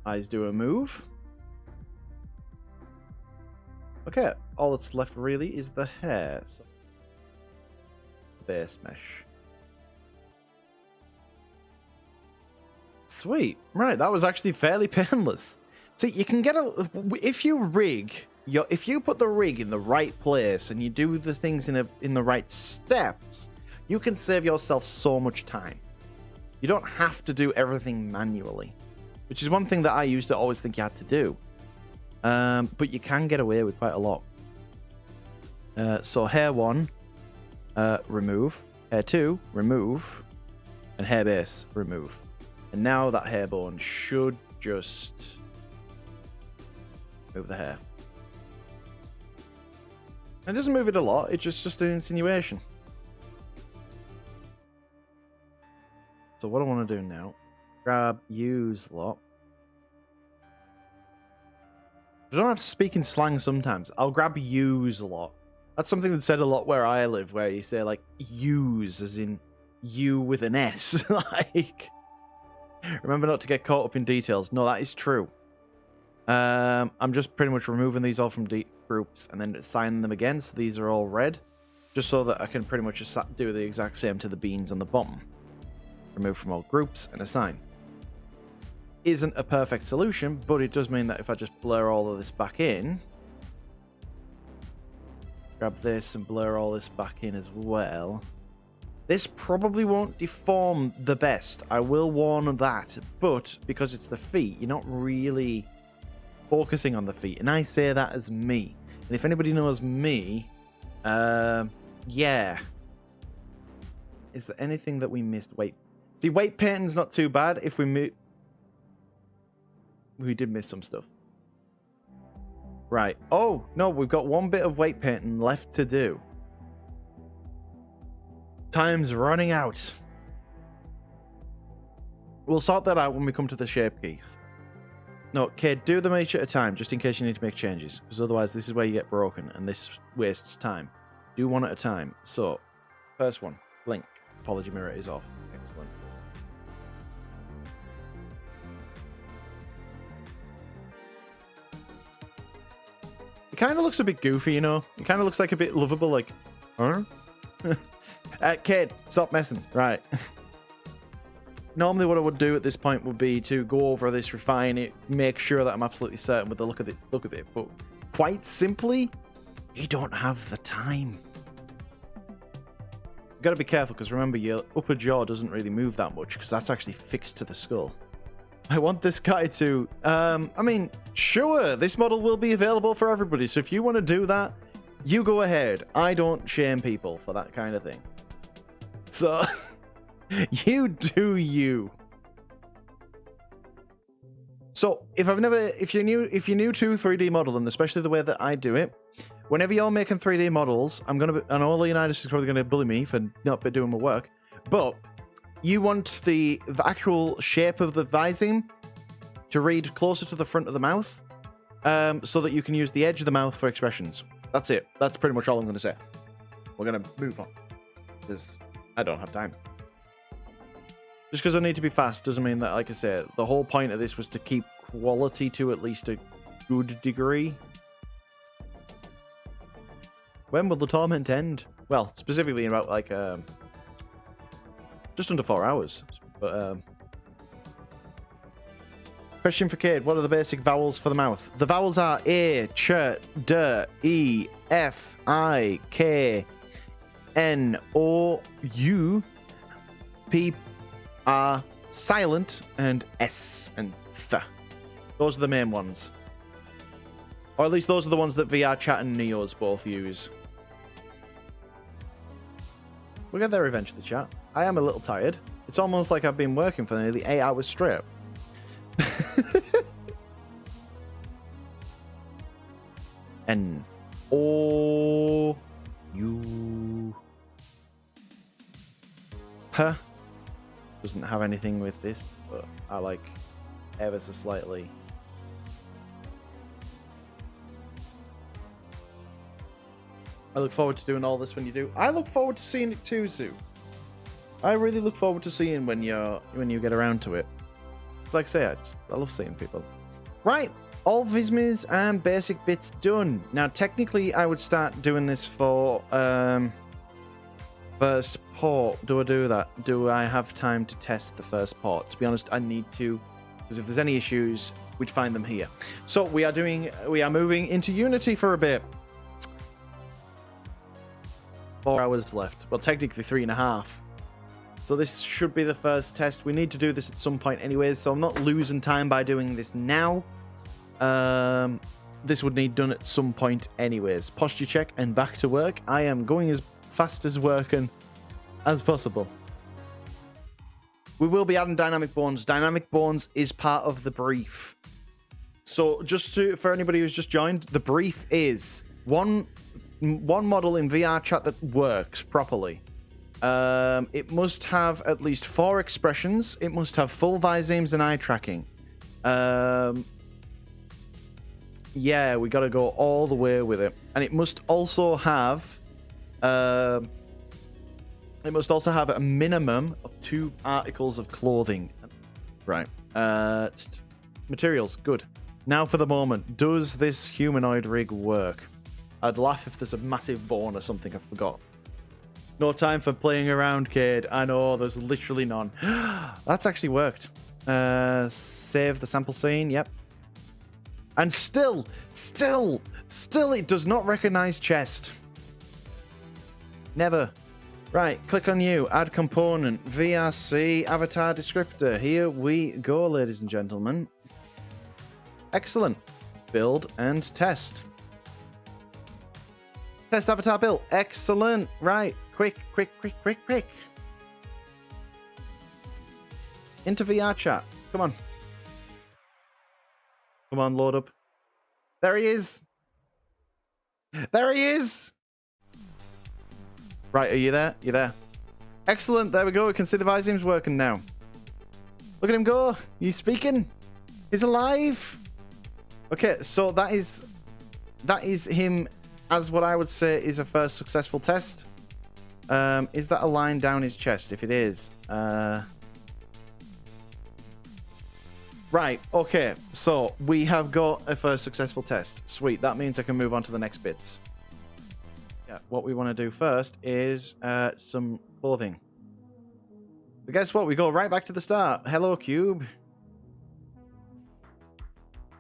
Eyes do a move. Okay, all that's left really is the hair. So, base mesh. Sweet. Right, that was actually fairly painless. See, you can get a... If you rig... If you put the rig in the right place and you do the things in the right steps, you can save yourself so much time. You don't have to do everything manually. Which is one thing that I used to always think you had to do. But you can get away with quite a lot. So hair 1, remove. Hair 2, remove. And hair base, remove. And now that hair bone should just move the hair. It doesn't move it a lot, it's just an insinuation. So what I want to do now... Grab, use lot. I don't have to speak in slang sometimes. I'll grab use a lot. That's something that's said a lot where I live, where you say like use as in you with an S. Like, remember not to get caught up in details. No, that is true. I'm just pretty much removing these all from groups and then assigning them again. So these are all red. just so that I can pretty much just do the exact same to the beans on the bottom. Remove from all groups and assign. Isn't a perfect solution, but it does mean that if I just blur all of this back in, grab this and blur all this back in as well, this probably won't deform the best. I will warn that, but because it's the feet, you're not really focusing on the feet, and I say that as me. And if anybody knows me, yeah. Is there anything that we missed? Wait. The weight pattern's not too bad. If we did miss some stuff. Right. Oh, no, we've got one bit of weight painting left to do. Time's running out. We'll sort that out when we come to the shape key. No, kid, do them each at a time, just in case you need to make changes. Because otherwise, this is where you get broken, and this wastes time. Do one at a time. So, first one, blink. Apology mirror is off. Excellent. It kind of looks a bit goofy, you know? It kind of looks like a bit lovable, like, huh? Kid, stop messing. Right. Normally what I would do at this point would be to go over this, refine it, make sure that I'm absolutely certain with the look of it. But quite simply, you don't have the time. You've got to be careful, because remember, your upper jaw doesn't really move that much, because that's actually fixed to the skull. I want this guy to... I mean, sure, this model will be available for everybody, so if you want to do that, you go ahead. I don't shame people for that kind of thing. So, you do you. So, if you're new to 3D modeling, especially the way that I do it, whenever you're making 3D models, I know Leonidas is probably going to bully me for not doing my work, but you want the actual shape of the visine to read closer to the front of the mouth, so that you can use the edge of the mouth for expressions. That's it. That's pretty much all I'm going to say. We're going to move on, because I don't have time. Just because I need to be fast doesn't mean that, like I said, the whole point of this was to keep quality to at least a good degree. When will the torment end? Well, specifically in about, like, just under 4 hours. But, question for Cade. What are the basic vowels for the mouth? The vowels are A, Ch, D, E, F, I, K, N, O, U, P, R, silent, and S, and Th. Those are the main ones. Or at least those are the ones that VR Chat and Neos both use. We'll get there eventually, chat. I am a little tired. It's almost like I've been working for nearly 8 hours straight. N, O, U, P. Doesn't have anything with this, but I like ever so slightly. I look forward to doing all this when you do. I look forward to seeing it too, Sue. I really look forward to seeing when you get around to it. It's like I say, I love seeing people. Right, all Vismes and basic bits done. Now, technically, I would start doing this for first port. Do I do that? Do I have time to test the first port? To be honest, I need to, because if there's any issues, we'd find them here. So we are moving into Unity for a bit. 4 hours left. Well, technically 3.5. So this should be the first test. We need to do this at some point anyways, so I'm not losing time by doing this now. This would need done at some point anyways. Posture check and back to work. I am going as fast as working as possible. We will be adding dynamic bones. Dynamic bones is part of the brief. So for anybody who's just joined, the brief is one model in VR Chat that works properly. It must have at least 4 expressions. It must have full visemes and eye tracking. Yeah, we got to go all the way with it, and it must also have a minimum of 2 articles of clothing. Right. Materials, good. Now for the moment, does this humanoid rig work? I'd laugh if there's a massive bone or something I forgot. No time for playing around, kid. I know, there's literally none. That's actually worked. Save the sample scene. Yep. And still, it does not recognize chest. Never. Right, click on new, add component, VRC, avatar descriptor. Here we go, ladies and gentlemen. Excellent. Build and test. Test avatar build. Excellent. Right, quick. Into VR chat. Come on. Come on, load up. There he is. There he is. Right, are you there? You're there. Excellent. There we go. We can see the Visim's working now. Look at him go. He's speaking. He's alive. Okay, so that is him as what I would say is a first successful test. Is that a line down his chest? If it is, right. Okay, so we have got a first successful test. Sweet. That means I can move on to the next bits. Yeah, what we want to do first is some clothing. So guess what? We go right back to the start. Hello, Cube.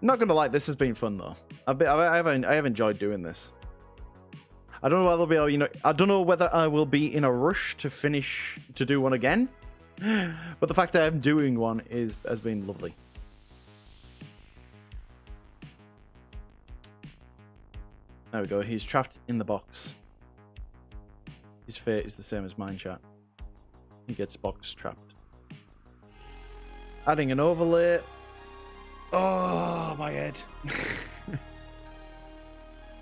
Not gonna lie, this has been fun though. I have enjoyed doing this. I don't know whether I'll be, I don't know whether I will be in a rush to do one again, but the fact that I'm doing one has been lovely. There we go. He's trapped in the box. His fate is the same as mine, chat. He gets box trapped. Adding an overlay. Oh, my head.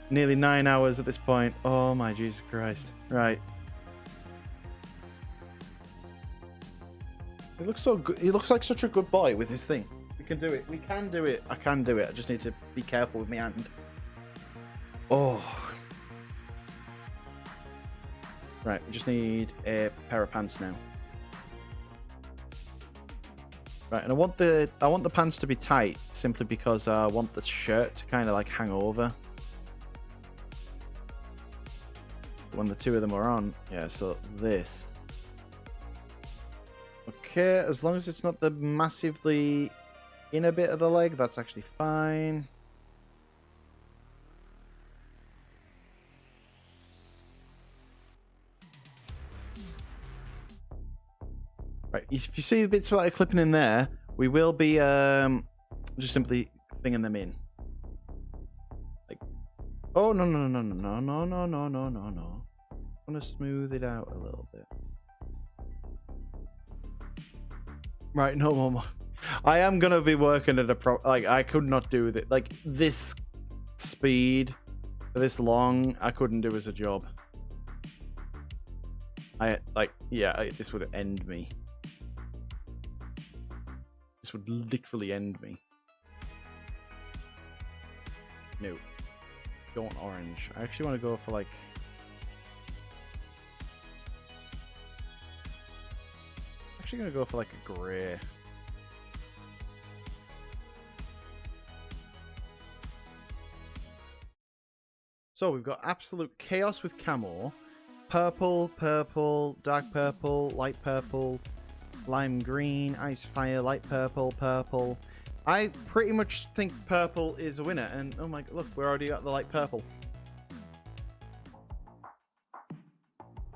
Nearly 9 hours at this point. Oh, my Jesus Christ. Right. He looks so good. He looks like such a good boy with his thing. We can do it. We can do it. I can do it. I just need to be careful with my hand. Oh. Right, we just need a pair of pants now. Right, and I want the pants to be tight simply because I want the shirt to kind of like hang over. When the two of them are on. Yeah, so this. Okay, as long as it's not the massively inner bit of the leg, that's actually fine. Right, if you see the bits that are clipping in there, we will be just simply thinging them in. Like, oh no. I want to smooth it out a little bit. Right, no more. I am gonna be working at a like I could not do that. Like this speed for this long, I couldn't do as a job. This would end me. This would literally end me. No. Don't orange. I actually want to go for like... actually going to go for like a grey. So we've got absolute chaos with camo. Purple, dark purple, light purple, lime green, ice fire, light purple, purple. I pretty much think purple is a winner, and oh my god, look, we're already got the light purple.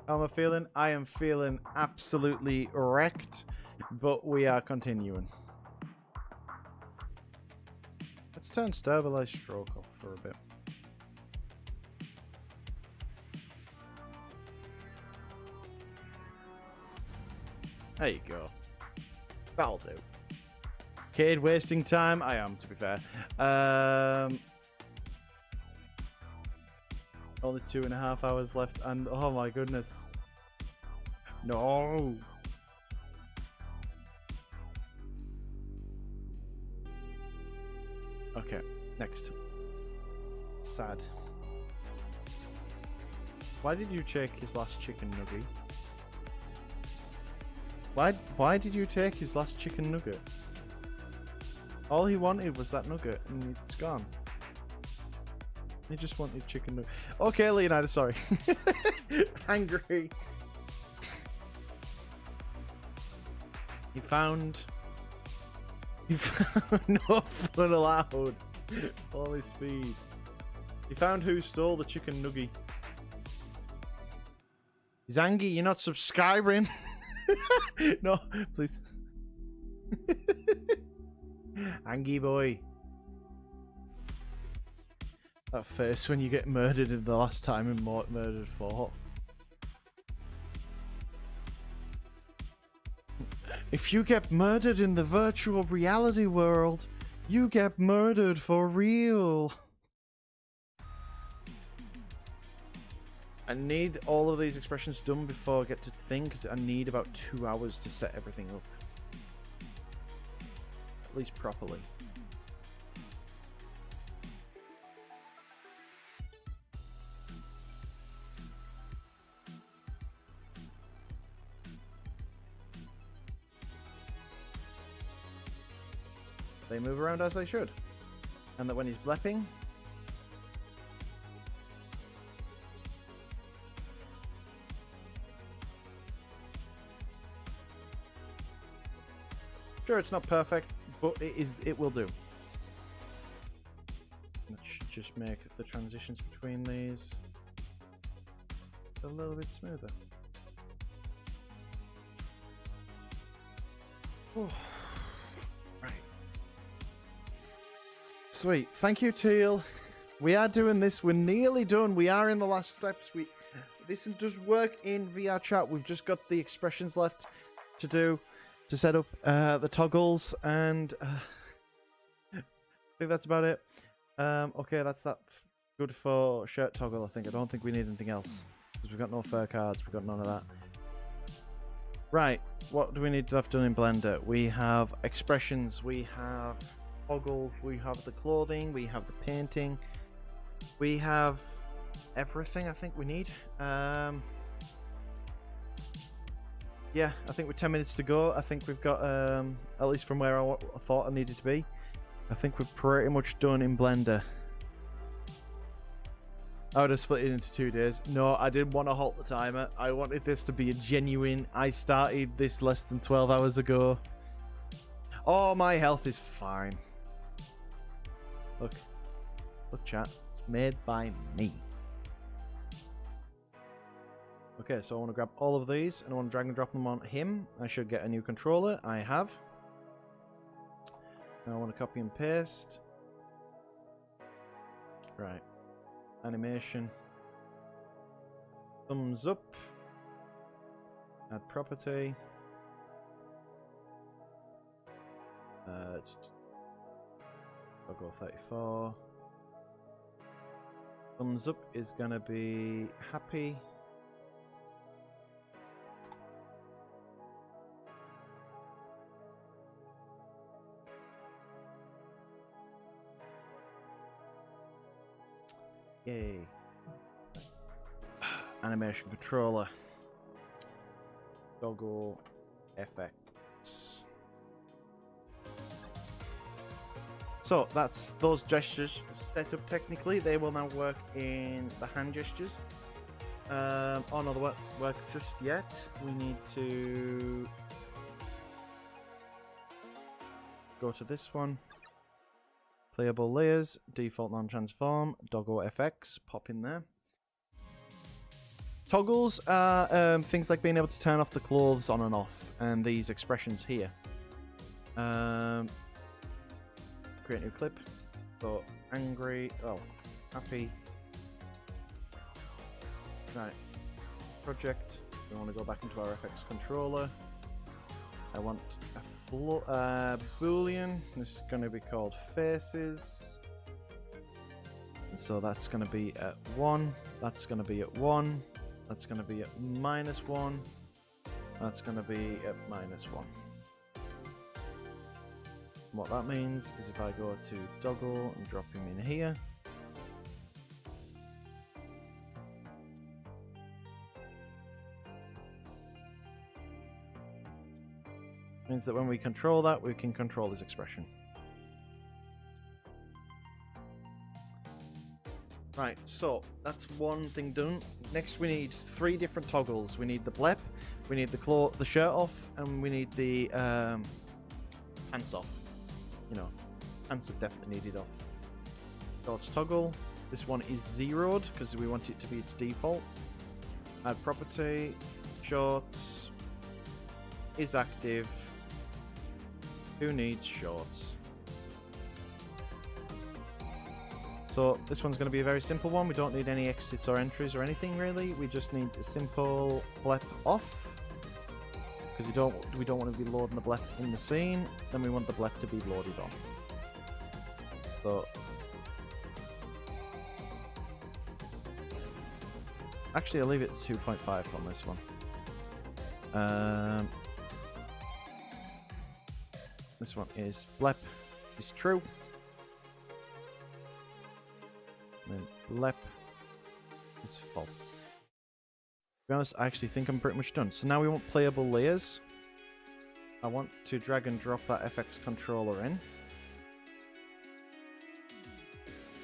How am I feeling? I am feeling absolutely wrecked, but we are continuing. Let's turn stabilized stroke off for a bit. There you go. That'll do. Cade wasting time? I am, to be fair. Only 2.5 hours left, and oh my goodness. No. Okay, next. Sad. Why did you take his last chicken nugget? Why did you take his last chicken nugget? All he wanted was that nugget, and it's gone. He just wanted chicken nugget. Okay, Leonidas, sorry. Angry. He found no fun allowed. Holy speed. He found who stole the chicken nugget. Zangy, you're not subscribing. No, please. Angie boy. That face when you get murdered in the last time in Murdered 4. If you get murdered in the virtual reality world, you get murdered for real. I need all of these expressions done before I get to thing, because I need about 2 hours to set everything up. At least properly. They move around as they should. And that when he's blepping, sure, it's not perfect, but it will do. Let's just make the transitions between these a little bit smoother. Oh. Right. Sweet. Thank you, Teal. We are doing this. We're nearly done. We are in the last steps. This does work in VR chat. We've just got the expressions left to do to set up the toggles, and I think that's about it. Okay, that's that. Good for shirt toggle, I think. I don't think we need anything else, because we've got no fur cards. We've got none of that. Right, what do we need to have done in Blender? We have expressions, we have toggles, we have the clothing, we have the painting, we have everything I think we need. Yeah, I think with 10 minutes to go, I think we've got, at least from where I thought I needed to be, I think we're pretty much done in Blender. I would have split it into 2 days. No, I didn't want to halt the timer. I wanted this to be a genuine... I started this less than 12 hours ago. Oh, my health is fine. Look. Look, chat. It's made by me. Okay, so I want to grab all of these, and I want to drag and drop them on him. I should get a new controller. I have. Now I want to copy and paste. Right. Animation. Thumbs up. Add property. I'll go 34. Thumbs up is gonna be happy. Yay. Animation controller. Doggo FX. So that's those gestures set up technically. They will now work in the hand gestures. Oh no, they won't work just yet. We need to go to this one. Playable layers, default non-transform, Doggo FX, pop in there. Toggles are things like being able to turn off the clothes on and off, and these expressions here. Create new clip. So angry, oh, happy. Right, project. We want to go back into our FX controller. I want a boolean. This is going to be called faces. So that's going to be at 1. That's going to be at 1. That's going to be at -1. That's going to be at -1. What that means is if I go to Doggo and drop him in here, means that when we control that, we can control his expression. Right, so that's one thing done. Next we need 3 different toggles. We need the blep, We need the shirt off, and we need the pants off. You know, pants are definitely needed off. Shorts toggle. This one is zeroed because we want it to be its default. Add property. Shorts is active. Who needs shorts? So this one's going to be a very simple one. We don't need any exits or entries or anything really. We just need a simple blep off. Because we don't want to be loading the blep in the scene. Then we want the blep to be loaded on. So actually I'll leave it at 2.5 on this one. This one is blep is true. And then blep is false. To be honest, I actually think I'm pretty much done. So now we want playable layers. I want to drag and drop that FX controller in.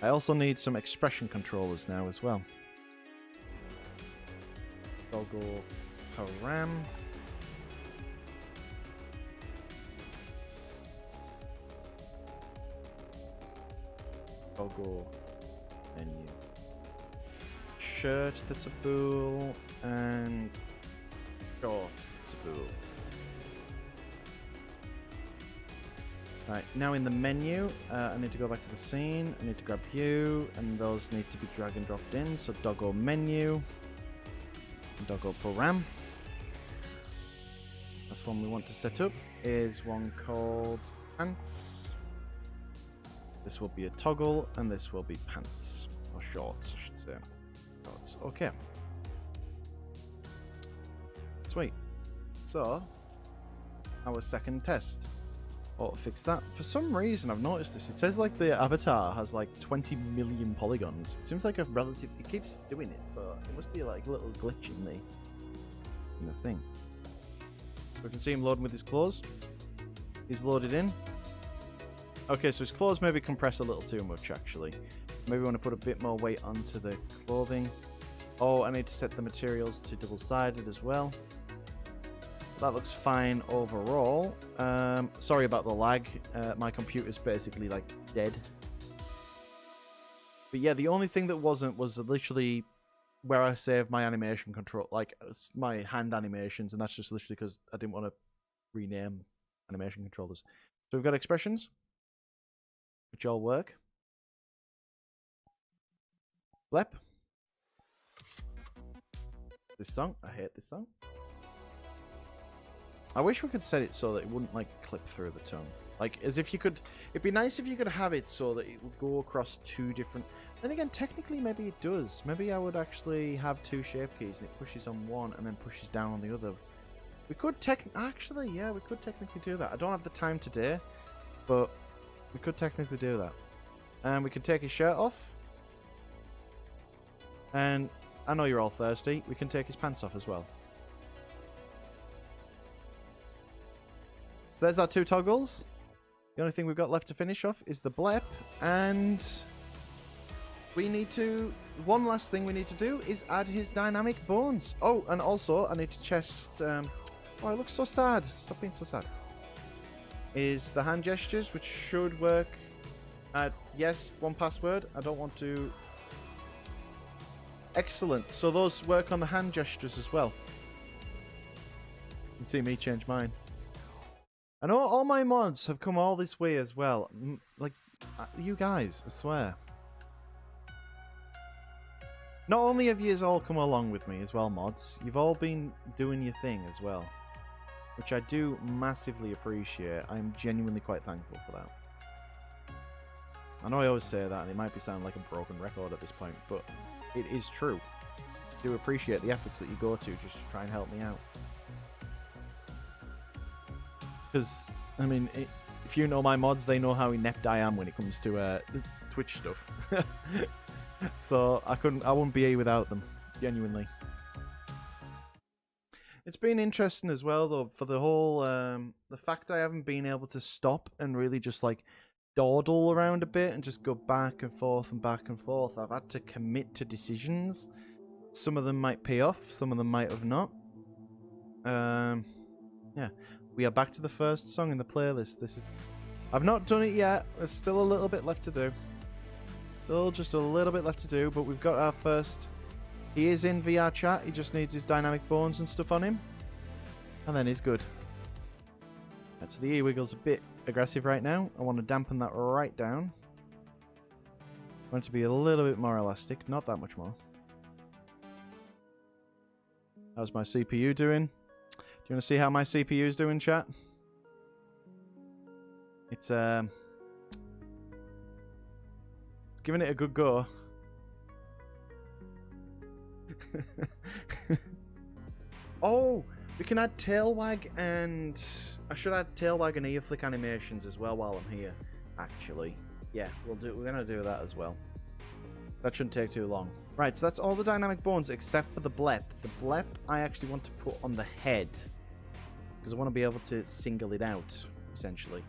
I also need some expression controllers now as well. Toggle param. Toggle menu. Shirt, that's a bool, and shorts, that's a bool. Right, now in the menu, I need to go back to the scene, I need to grab view, and those need to be drag and dropped in, so doggo menu, doggo param. This one we want to set up is one called pants. This will be a toggle, and this will be pants, or shorts, I should say. Shorts. Okay. Sweet. So, our second test. Auto fix that. For some reason, I've noticed this. It says like the avatar has like 20 million polygons. It seems like a relative. It keeps doing it, so it must be like a little glitch in the thing. We can see him loading with his clothes. He's loaded in. Okay, so his clothes maybe compress a little too much, actually. Maybe we want to put a bit more weight onto the clothing. Oh, I need to set the materials to double-sided as well. That looks fine overall. Sorry about the lag. My computer's basically, like, dead. But yeah, the only thing that wasn't was literally where I saved my animation control, like, my hand animations, and that's just literally because I didn't want to rename animation controllers. So we've got expressions, which all work. Blep. This song. I hate this song. I wish we could set it so that it wouldn't, like, clip through the tongue. Like, as if you could... It'd be nice if you could have it so that it would go across two different... Then again, technically, maybe it does. Maybe I would actually have two shape keys and it pushes on one and then pushes down on the other. We could actually, yeah, we could technically do that. I don't have the time today, but we could technically do that. And we could take his shirt off. And I know you're all thirsty. We can take his pants off as well. So there's our two toggles. The only thing we've got left to finish off is the blep. And we need to... One last thing we need to do is add his dynamic bones. Oh, and also I need to test... oh, it looks so sad. Stop being so sad. Is the hand gestures, which should work. Yes, one password. I don't want to... Excellent. So those work on the hand gestures as well. You can see me change mine. I know all my mods have come all this way as well. Like, you guys, I swear. Not only have you all come along with me as well, mods, you've all been doing your thing as well. Which I do massively appreciate. I'm genuinely quite thankful for that. I know I always say that, and it might be sounding like a broken record at this point, but it is true. I do appreciate the efforts that you go to just to try and help me out. Because, I mean, if you know my mods, they know how inept I am when it comes to Twitch stuff. So I wouldn't be here without them, genuinely. It's been interesting as well, though, for the whole the fact I haven't been able to stop and really just like dawdle around a bit and just go back and forth and back and forth. I've had to commit to decisions. Some of them might pay off, some of them might have not. Yeah, we are back to the first song in the playlist. I've not done it yet. There's still a little bit left to do. Still just a little bit left to do, but we've got our first. He is in VR chat. He just needs his dynamic bones and stuff on him, and then he's good. Right, so the E-Wiggle's a bit aggressive right now. I want to dampen that right down. I want it to be a little bit more elastic, not that much more. How's my CPU doing? Do you want to see how my CPU is doing, chat? It's giving it a good go. Oh, we can add tail wag and I should add tail wag and ear flick animations as well while I'm here. Actually, yeah, we're gonna do that as well. That shouldn't take too long. Right, so that's all the dynamic bones except for the blep. The blep I actually want to put on the head because I want to be able to single it out essentially.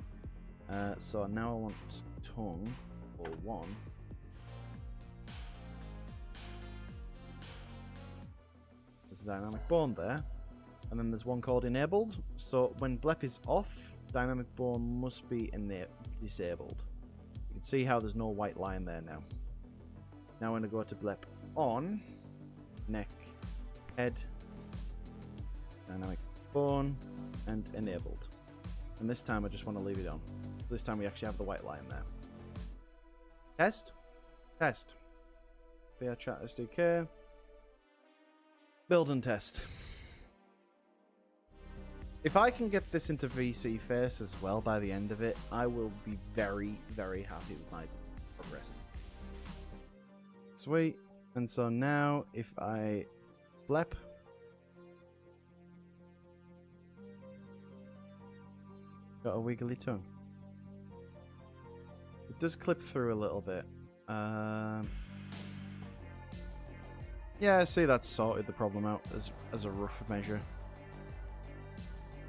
So now I want tongue or one. There's a dynamic bone there, and then there's one called enabled. So when blep is off, dynamic bone must be disabled. You can see how there's no white line there now. Now I'm going to go to blep on, neck, head, dynamic bone, and enabled. And this time I just want to leave it on. This time we actually have the white line there. Test. Test. VR chat SDK. Build and test. If I can get this into VC face as well by the end of it, I will be very, very happy with my progress. Sweet. And so now if I blep, got a wiggly tongue. It does clip through a little bit. Yeah, I see that's sorted the problem out as a rough measure.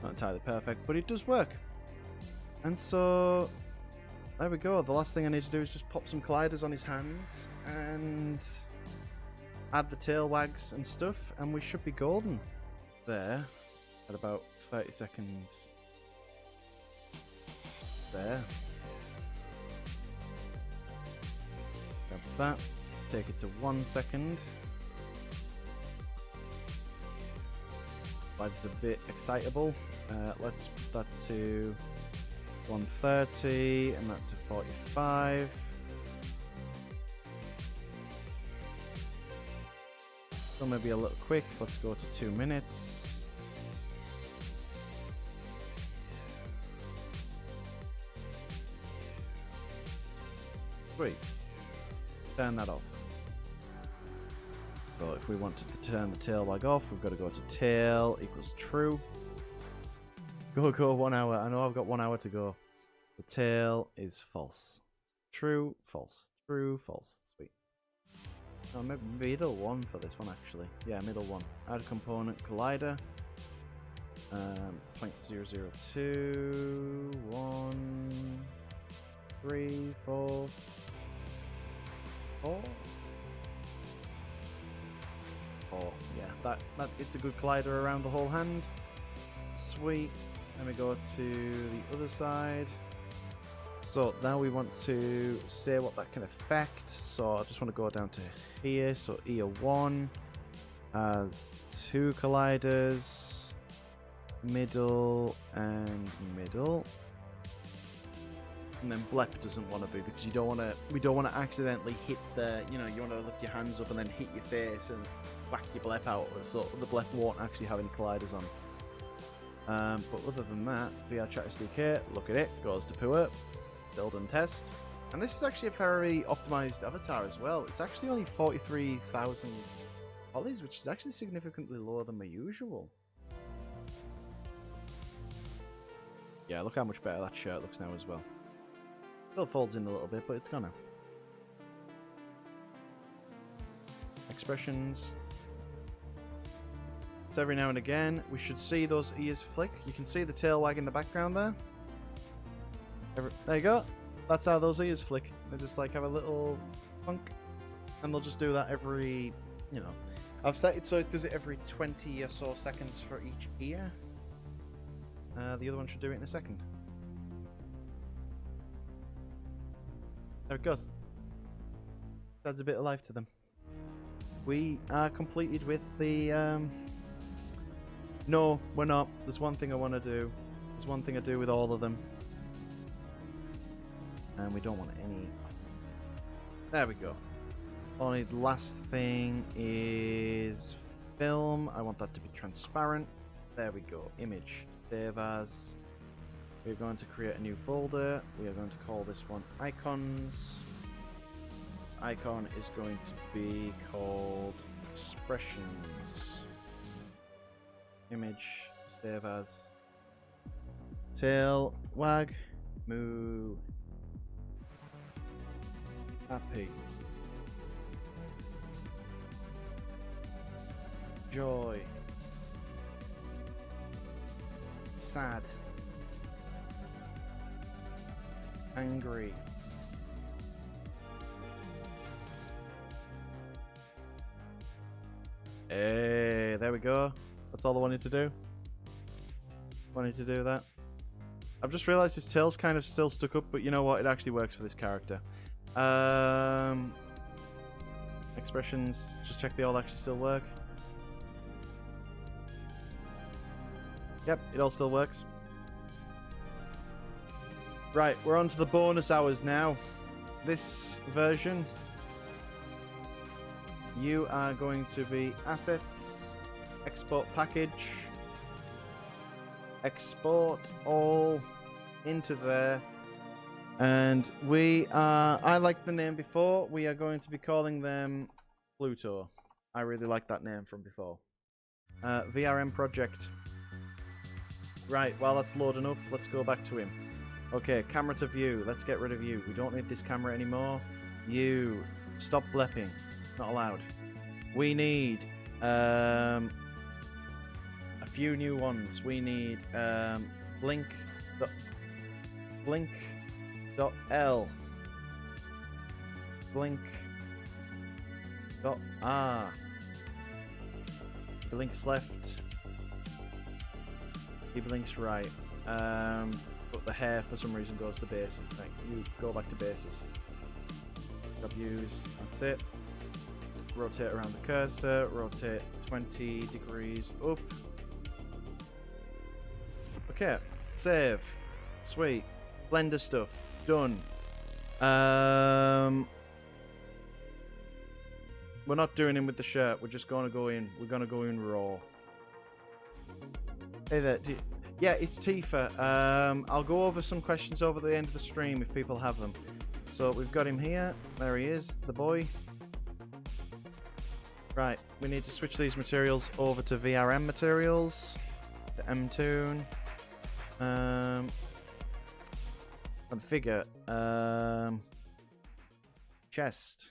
Not entirely perfect, but it does work. And so there we go. The last thing I need to do is just pop some colliders on his hands and add the tail wags and stuff, and we should be golden there at about 30 seconds. There. Grab that. Take it to 1 second. That's a bit excitable. Let's put that to 130 and that to 45. So maybe a little quick. Let's go to 2 minutes. Sweet. Turn that off. So if we wanted to turn the tail wag off, we've got to go to tail equals true. Go 1 hour. I know I've got 1 hour to go. The tail is false. True, false. True, false. Sweet. Oh, maybe middle one for this one actually. Yeah, middle one. Add component collider. 0.002, 1, 3, 4, 4. Oh, yeah, that it's a good collider around the whole hand. Sweet. Then we go to the other side. So now we want to say what that can affect. So I just want to go down to here. So ear 1 has 2 colliders, middle and middle. And then blep doesn't want to be because you don't want to. We don't want to accidentally hit the. You know, you want to lift your hands up and then hit your face and whack your blep out. So the blep won't actually have any colliders on. But other than that, VR chat SDK. Look at it. Goes to poor. Build and test. And this is actually a very optimized avatar as well. It's actually only 43,000 polys, which is actually significantly lower than my usual. Yeah, look how much better that shirt looks now as well. Still folds in a little bit, but it's gonna. Expressions. So every now and again, we should see those ears flick. You can see the tail wag in the background there. There you go. That's how those ears flick. They just like have a little funk, and they'll just do that every, you know. I've set it so it does it every 20 or so seconds for each ear. The other one should do it in a second. There it goes. Adds a bit of life to them. We are completed with the... No, we're not. There's one thing I want to do. There's one thing I do with all of them. And we don't want any... There we go. Only the last thing is film. I want that to be transparent. There we go. Image. Save as. We're going to create a new folder. We are going to call this one icons. This icon is going to be called expressions. Image. Save as. Tail. Wag. Moo. Happy. Joy. Sad. Angry. Hey, there we go. That's all I wanted to do. Wanted to do that. I've just realized his tail's kind of still stuck up, but you know what? It actually works for this character. Expressions. Just check they all actually still work. Yep, it all still works. Right, we're on to the bonus hours now. This version, you are going to be assets, export package, export all into there. And we are, I liked the name before, we are going to be calling them Pluto. I really like that name from before. VRM project. Right, while that's loading up, let's go back to him. Okay, camera to view. Let's get rid of you. We don't need this camera anymore. You. Stop blepping. Not allowed. We need a few new ones. We need blink. Blink. L. Blink. R. Blinks left. He blinks right. But the hair for some reason goes to bases. Right, you go back to bases. Grab use. That's it. Rotate around the cursor. Rotate 20 degrees up. Okay. Save. Sweet. Blender stuff. Done. We're not doing him with the shirt. We're just gonna go in. We're gonna go in raw. Hey there. Yeah, it's Tifa. I'll go over some questions over the end of the stream if people have them. So we've got him here. There he is, the boy. Right, we need to switch these materials over to VRM materials. The M-Tune. And figure. Chest.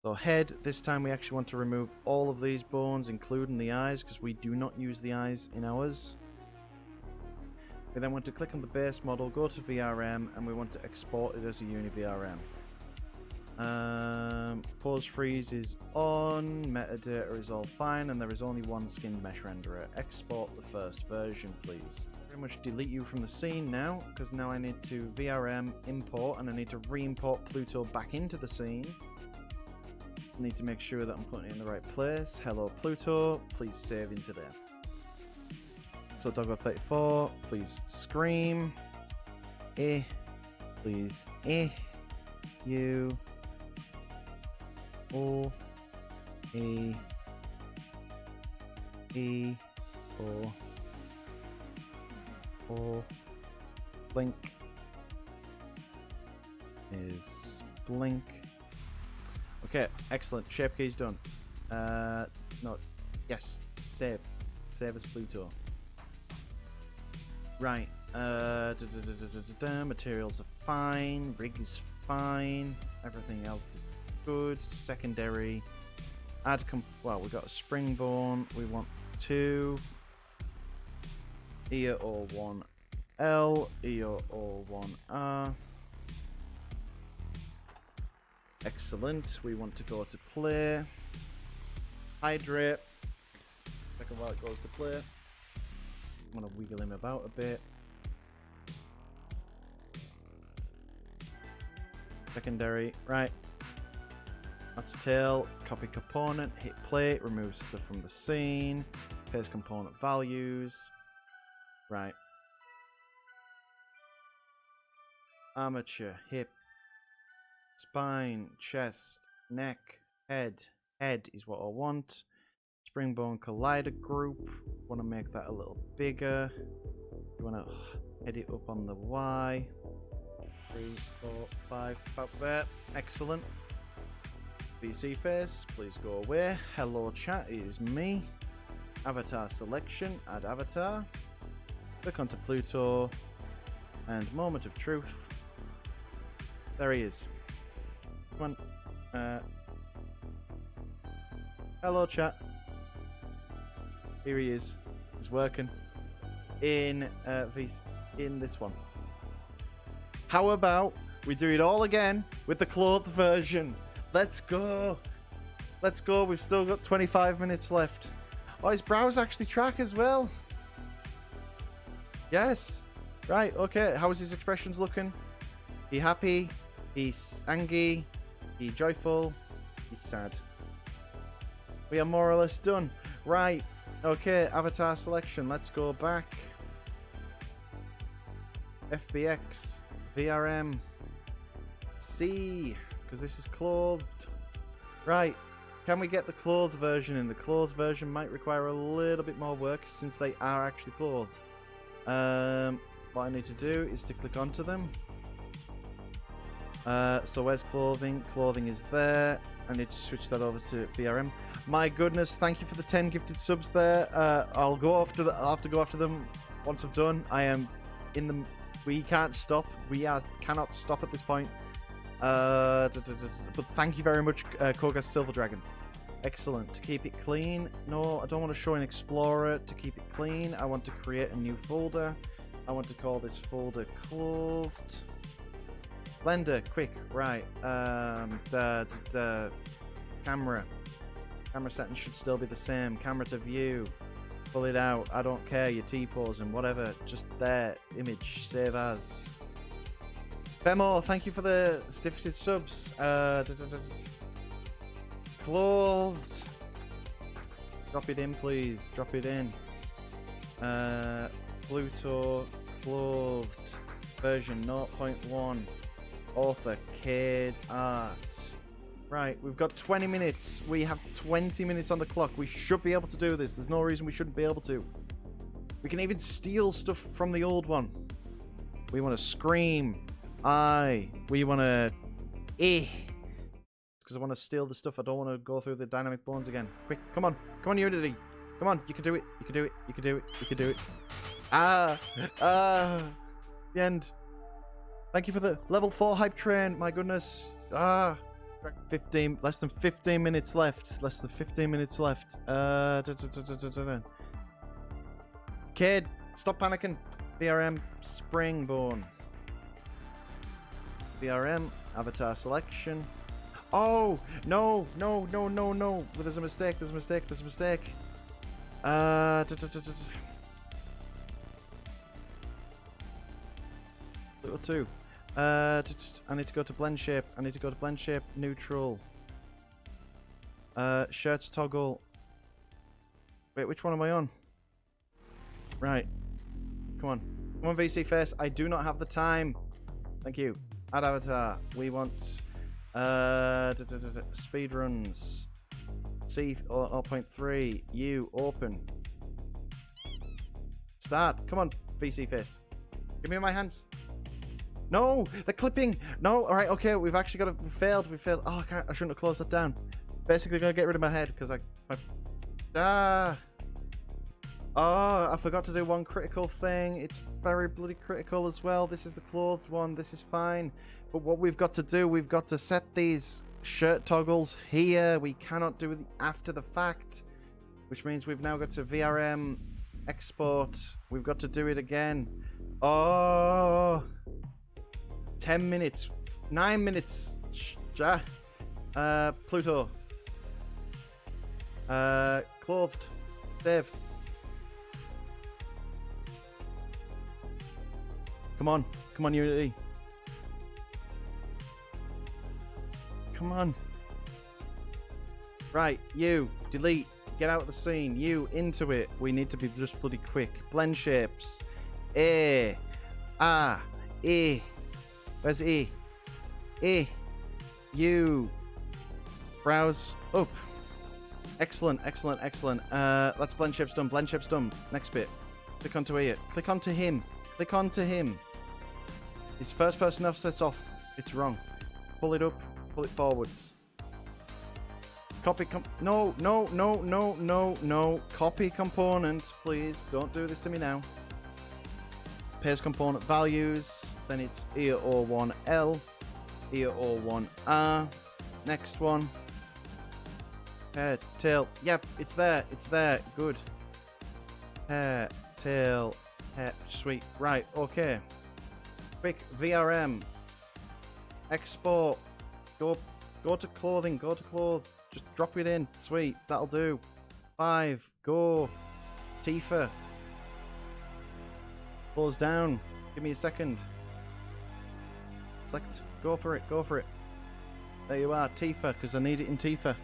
So head, this time we actually want to remove all of these bones, including the eyes, because we do not use the eyes in ours. We then want to click on the base model, go to VRM, and we want to export it as a uni VRM. Pose freeze is on, metadata is all fine, and there is only one skinned mesh renderer. Export the first version, please. Pretty much delete you from the scene now, because now I need to VRM import, and I need to re-import Pluto back into the scene. Need to make sure that I'm putting it in the right place. Hello Pluto, please save into there. So Doggo34, please scream. Please U O E O blink is blink. Okay, excellent. Shape key's done. No, yes, save. Save as Pluto. Right. Materials are fine. Rig is fine. Everything else is good. Secondary. Add well, we've got a springbone. We want 2. Ear or 1L. Ear or 1R. Excellent. We want to go to play. Hydrate. Second while it goes to play. I'm going to wiggle him about a bit. Secondary. Right. That's tail. Copy component. Hit play. Remove stuff from the scene. Paste component values. Right. Armature. Hip. Spine. Chest. Neck. Head. Head is what I want. Springbone collider group. Want to make that a little bigger. You want to head it up on the Y. 3, 4, 5. About there. Excellent. VC face. Please go away. Hello chat. It is me. Avatar selection. Add avatar. Click onto Pluto. And moment of truth. There he is. Come on. Hello chat. Here he is. He's working in this one. How about we do it all again with the clothed version? Let's go. Let's go. We've still got 25 minutes left. Oh, his brows actually track as well. Yes. Right. Okay. How's his expressions looking? He happy? He's angry? He joyful? He's sad. We are more or less done. Right. Okay, avatar selection. Let's go back. FBX, VRM, C, because this is clothed. Right. Can we get the clothed version in? The clothed version might require a little bit more work since they are actually clothed. What I need to do is to click onto them. So where's clothing? Clothing is there. I need to switch that over to VRM. My goodness, thank you for the 10 gifted subs there. I'll have to go after them once I'm done. I am in the... We can't stop. Cannot stop at this point. But thank you very much, Kogas Silver Dragon. Excellent. To keep it clean. No, I don't want to show an Explorer. To keep it clean, I want to create a new folder. I want to call this folder Clothed. Blender, quick, right. The camera. Camera settings should still be the same. Camera to view. Pull it out. I don't care. Your T-pose and whatever. Just there. Image. Save as. Femo, thank you for the certificate subs. Clothed. Drop it in, please. Drop it in. Pluto. Clothed. Version 0.1. Author. Cade Art. Right, we've got 20 minutes. We have 20 minutes on the clock. We should be able to do this. There's no reason we shouldn't be able to. We can even steal stuff from the old one. We want to scream. We want to... Because I want to steal the stuff. I don't want to go through the dynamic bones again. Quick, come on. Come on, Unity. Come on, you can do it. You can do it. You can do it. You can do it. The end. Thank you for the level 4 hype train. My goodness. 15, less than 15 minutes left. Less than 15 minutes left. Kid, stop panicking. VRM, Springborn. VRM, avatar selection. Oh, no. There's a mistake. There's a mistake. There's a mistake. Little 2. I need to go to blend shape. I need to go to blend shape, neutral. Shirts toggle. Wait, which one am I on? Right. Come on. Come on, VC face. I do not have the time. Thank you. Add avatar. We want speed runs. C 0.3. U open. Start. Come on, VC face. Give me my hands. No, the clipping. No, all right, okay. We've actually got it. We failed. Oh, I shouldn't have closed that down. Basically, gonna get rid of my head because Oh, I forgot to do one critical thing. It's very bloody critical as well. This is the clothed one. This is fine. But what we've got to do, we've got to set these shirt toggles here. We cannot do it after the fact, which means we've now got to VRM export. We've got to do it again. Oh. 10 minutes. 9 minutes. Pluto. Clothed. Save. Come on. Come on, Unity. Come on. Right, you. Delete. Get out of the scene. You. Into it. We need to be just bloody quick. Blend shapes. A. A. E. Where's E? E. U. Browse up. Excellent, excellent, excellent. That's blend shapes done. Blend shapes done. Next bit. Click onto here. Click onto him. Click onto him. His first person offset's off. It's wrong. Pull it up. Pull it forwards. Copy no. Copy component, please. Don't do this to me now. Paste component values. Then it's EO1L. EO1R. Next one. Hair, tail. Yep, it's there. It's there. Good. Hair, tail, hair. Sweet. Right, okay. Quick, VRM. Export. Go to clothing. Go to clothes. Just drop it in. Sweet. That'll do. 5. Go. Tifa. Close down. Give me a second. Select. Go for it. Go for it. There you are. Tifa, because I need it in Tifa.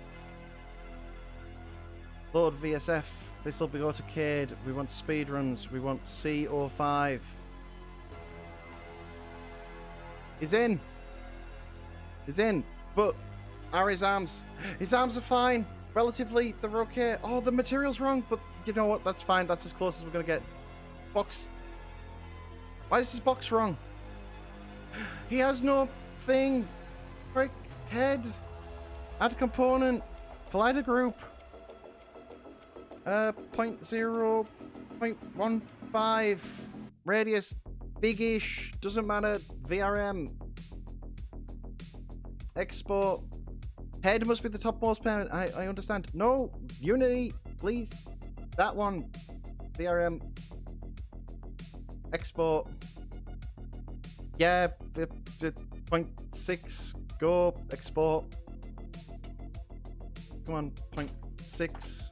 Load VSF. This will be AutoCAD. We want speedruns. We want CO5. He's in. He's in. But are his arms? His arms are fine. Relatively, they're okay. Oh, the material's wrong, but you know what? That's fine. That's as close as we're gonna get. Box. Why is his box wrong? He has no thing. Frick. Head. Add component. Collider group. 0.0. 0.15. Radius. Big-ish. Doesn't matter. VRM. Export. Head must be the topmost parent. I understand. No. Unity. Please. That one. VRM. Export. Yeah. 0.6. Go. Export. Come on. 0.6.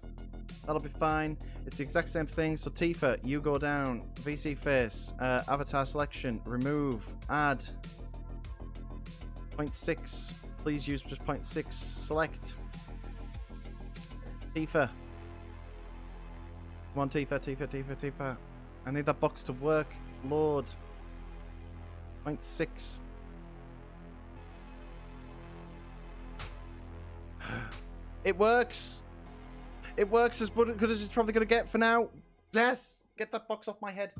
That'll be fine. It's the exact same thing. So Tifa, you go down. VC face. Avatar selection. Remove. Add. 0.6. Please use just 0.6. Select. Tifa. Come on, Tifa. I need that box to work. Load. 0.6. It works. It works as good as it's probably going to get for now. Yes! Get that box off my head.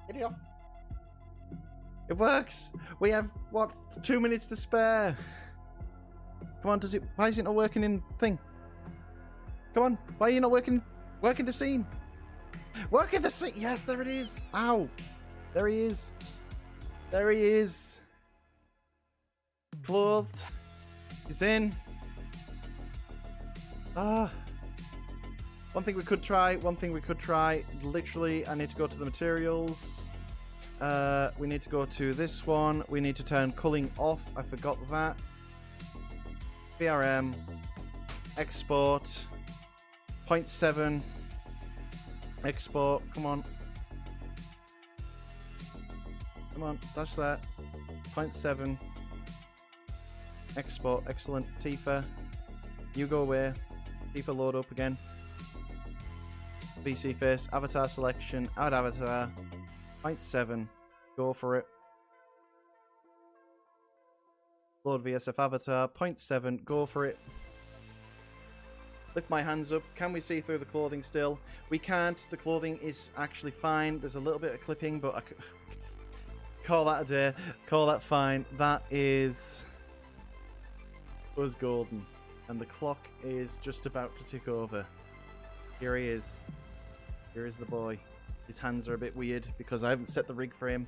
Get it off. It works. We have, what, 2 minutes to spare. Come on, why is it not working in thing? Come on, why are you not working the scene? Working the scene. Yes, there it is. Ow. There he is. There he is. Clothed. He's in. One thing we could try. Literally, I need to go to the materials. We need to go to this one. We need to turn culling off. I forgot that. VRM. Export. 0.7. Export. Come on. Come on. That's that. 0.7. Export. Excellent. Tifa. You go away. Tifa load up again. VC face. Avatar selection. Add avatar. 0.7. Go for it. Load VSF avatar. 0.7. Go for it. Lift my hands up. Can we see through the clothing still? We can't. The clothing is actually fine. There's a little bit of clipping, but I could call that a day. Call that fine. That is Buzz Golden. And the clock is just about to tick over. Here he is. Here is the boy. His hands are a bit weird because I haven't set the rig for him.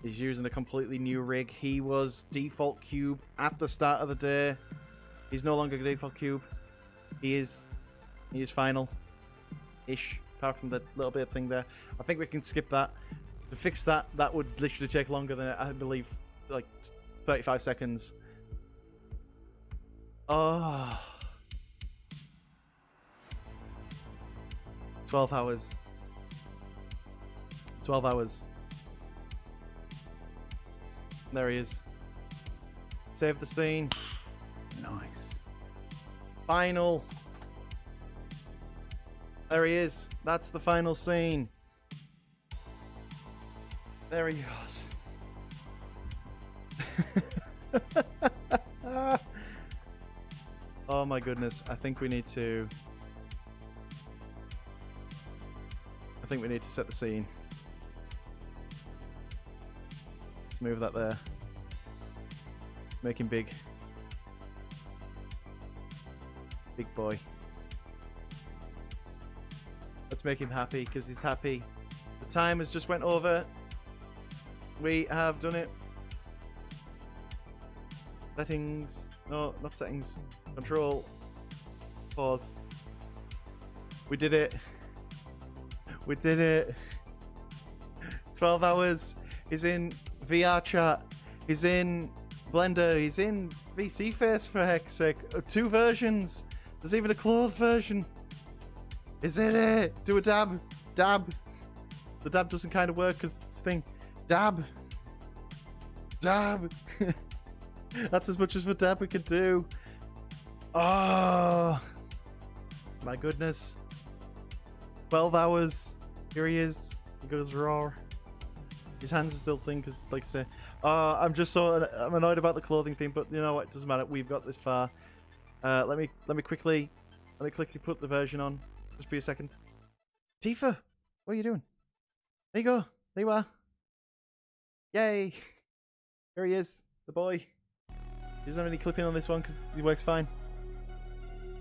He's using a completely new rig. He was default cube at the start of the day. He's no longer default cube. He is final-ish, apart from the little bit of thing there. I think we can skip that. To fix that, that would literally take longer than, I believe, like 35 seconds. Oh. 12 hours. 12 hours. There he is. Save the scene. Nice. Final. There he is. That's the final scene. There he goes. Oh my goodness. I think we need to set the scene. Let's move that there. Make him big. Big boy. Let's make him happy because he's happy. The time has just went over. We have done it. Settings. No, not settings. Control. Pause. We did it. We did it. 12 hours. He's in VR chat. He's in Blender. He's in VC Face for heck's sake. 2 versions. There's even a clothed version. Is it? Do a dab. Dab. The dab doesn't kind of work because this thing. Dab. Dab. That's as much as for dab we could do. Oh. My goodness. 12 hours. Here he is. He goes raw. His hands are still thin because, like I say, I'm annoyed about the clothing thing, but you know what? It doesn't matter. We've got this far. Let me quickly put the version on. Just be a second. Tifa, what are you doing? There you go. There you are. Yay! Here he is, the boy. He doesn't have any clipping on this one because he works fine.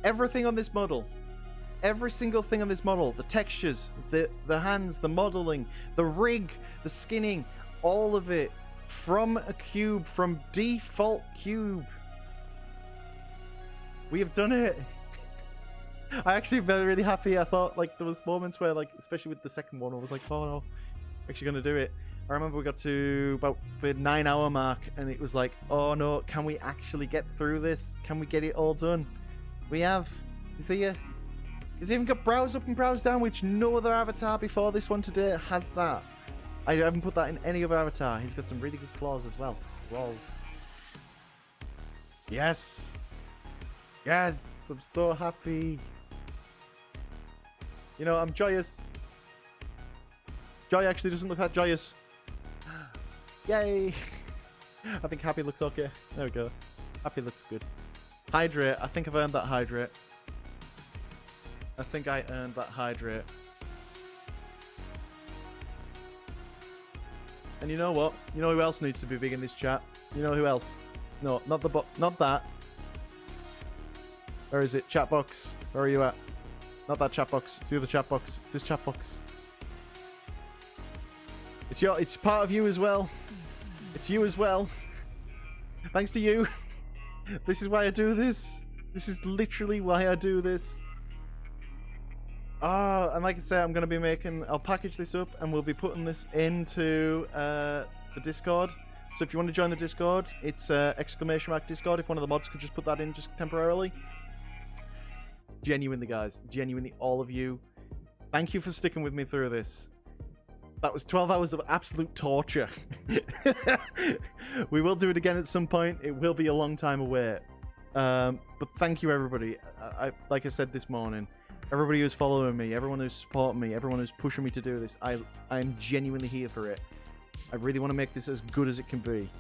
Everything on this model. Every single thing on this model, the textures, the hands, the modeling, the rig, the skinning, all of it from a cube, from default cube. We have done it. I actually been really happy. I thought like there was moments where like, especially with the second one, I was like, oh no, actually gonna do it. I remember we got to about the 9-hour mark and it was like, oh no, can we actually get through this? Can we get it all done? We have. You see ya? He's even got browse up and browse down, which no other avatar before this one today has that. I haven't put that in any other avatar. He's got some really good claws as well. Whoa. Yes. Yes. I'm so happy. You know, I'm joyous. Joy actually doesn't look that joyous. Yay. I think happy looks okay. There we go. Happy looks good. Hydrate. I think I've earned that hydrate. I think I earned that hydrate. And you know what? You know who else needs to be big in this chat? You know who else? No, not the not that. Where is it? Chat box. Where are you at? Not that chat box. It's the other chat box. It's this chat box. It's part of you as well. It's you as well. Thanks to you. This is why I do this. This is literally why I do this. And like I say, I'm going to be I'll package this up and we'll be putting this into the Discord. So if you want to join the Discord, it's !Discord. If one of the mods could just put that in just temporarily. Genuinely, guys. Genuinely, all of you. Thank you for sticking with me through this. That was 12 hours of absolute torture. We will do it again at some point. It will be a long time away. But thank you, everybody. Like I said this morning, everybody who's following me, everyone who's supporting me, everyone who's pushing me to do this, I'm genuinely here for it. I really want to make this as good as it can be.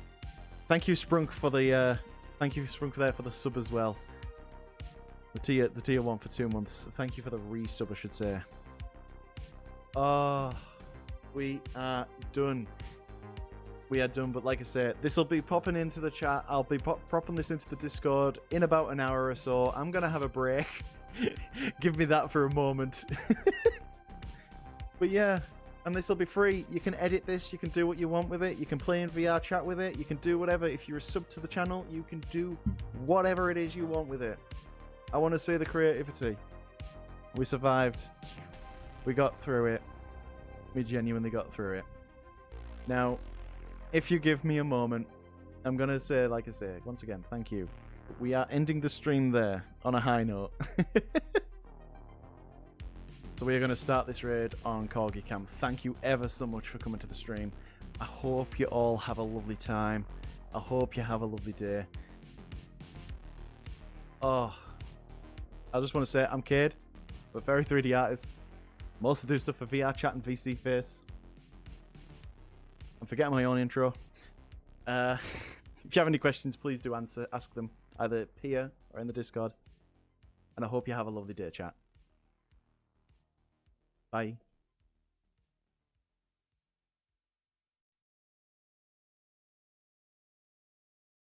Thank you, Sprunk, for the there for the sub as well. The tier 1 for 2 months. Thank you for the resub, I should say. We are done. We are done, but like I said, this will be popping into the chat. I'll be popping this into the Discord in about an hour or so. I'm gonna have a break. Give me that for a moment. But yeah, and this will be free. You can edit this. You can do what you want with it. You can play in VR chat with it. You can do whatever. If you're a sub to the channel, you can do whatever it is you want with it. I want to see the creativity. We survived. We got through it. We genuinely got through it. Now, if you give me a moment, I'm going to say, like I say, once again, thank you. We are ending the stream there on a high note. So So we're going to start this raid on Corgi Camp. Thank you ever so much for coming to the stream. I hope you all have a lovely time. I hope you have a lovely day. Oh, I just want to say I'm Cade, but very 3D artist. Mostly do stuff for VR chat and VC face. I'm forgetting my own intro. If you have any questions, please do ask them either here or in the Discord. And I hope you have a lovely day, chat. Bye.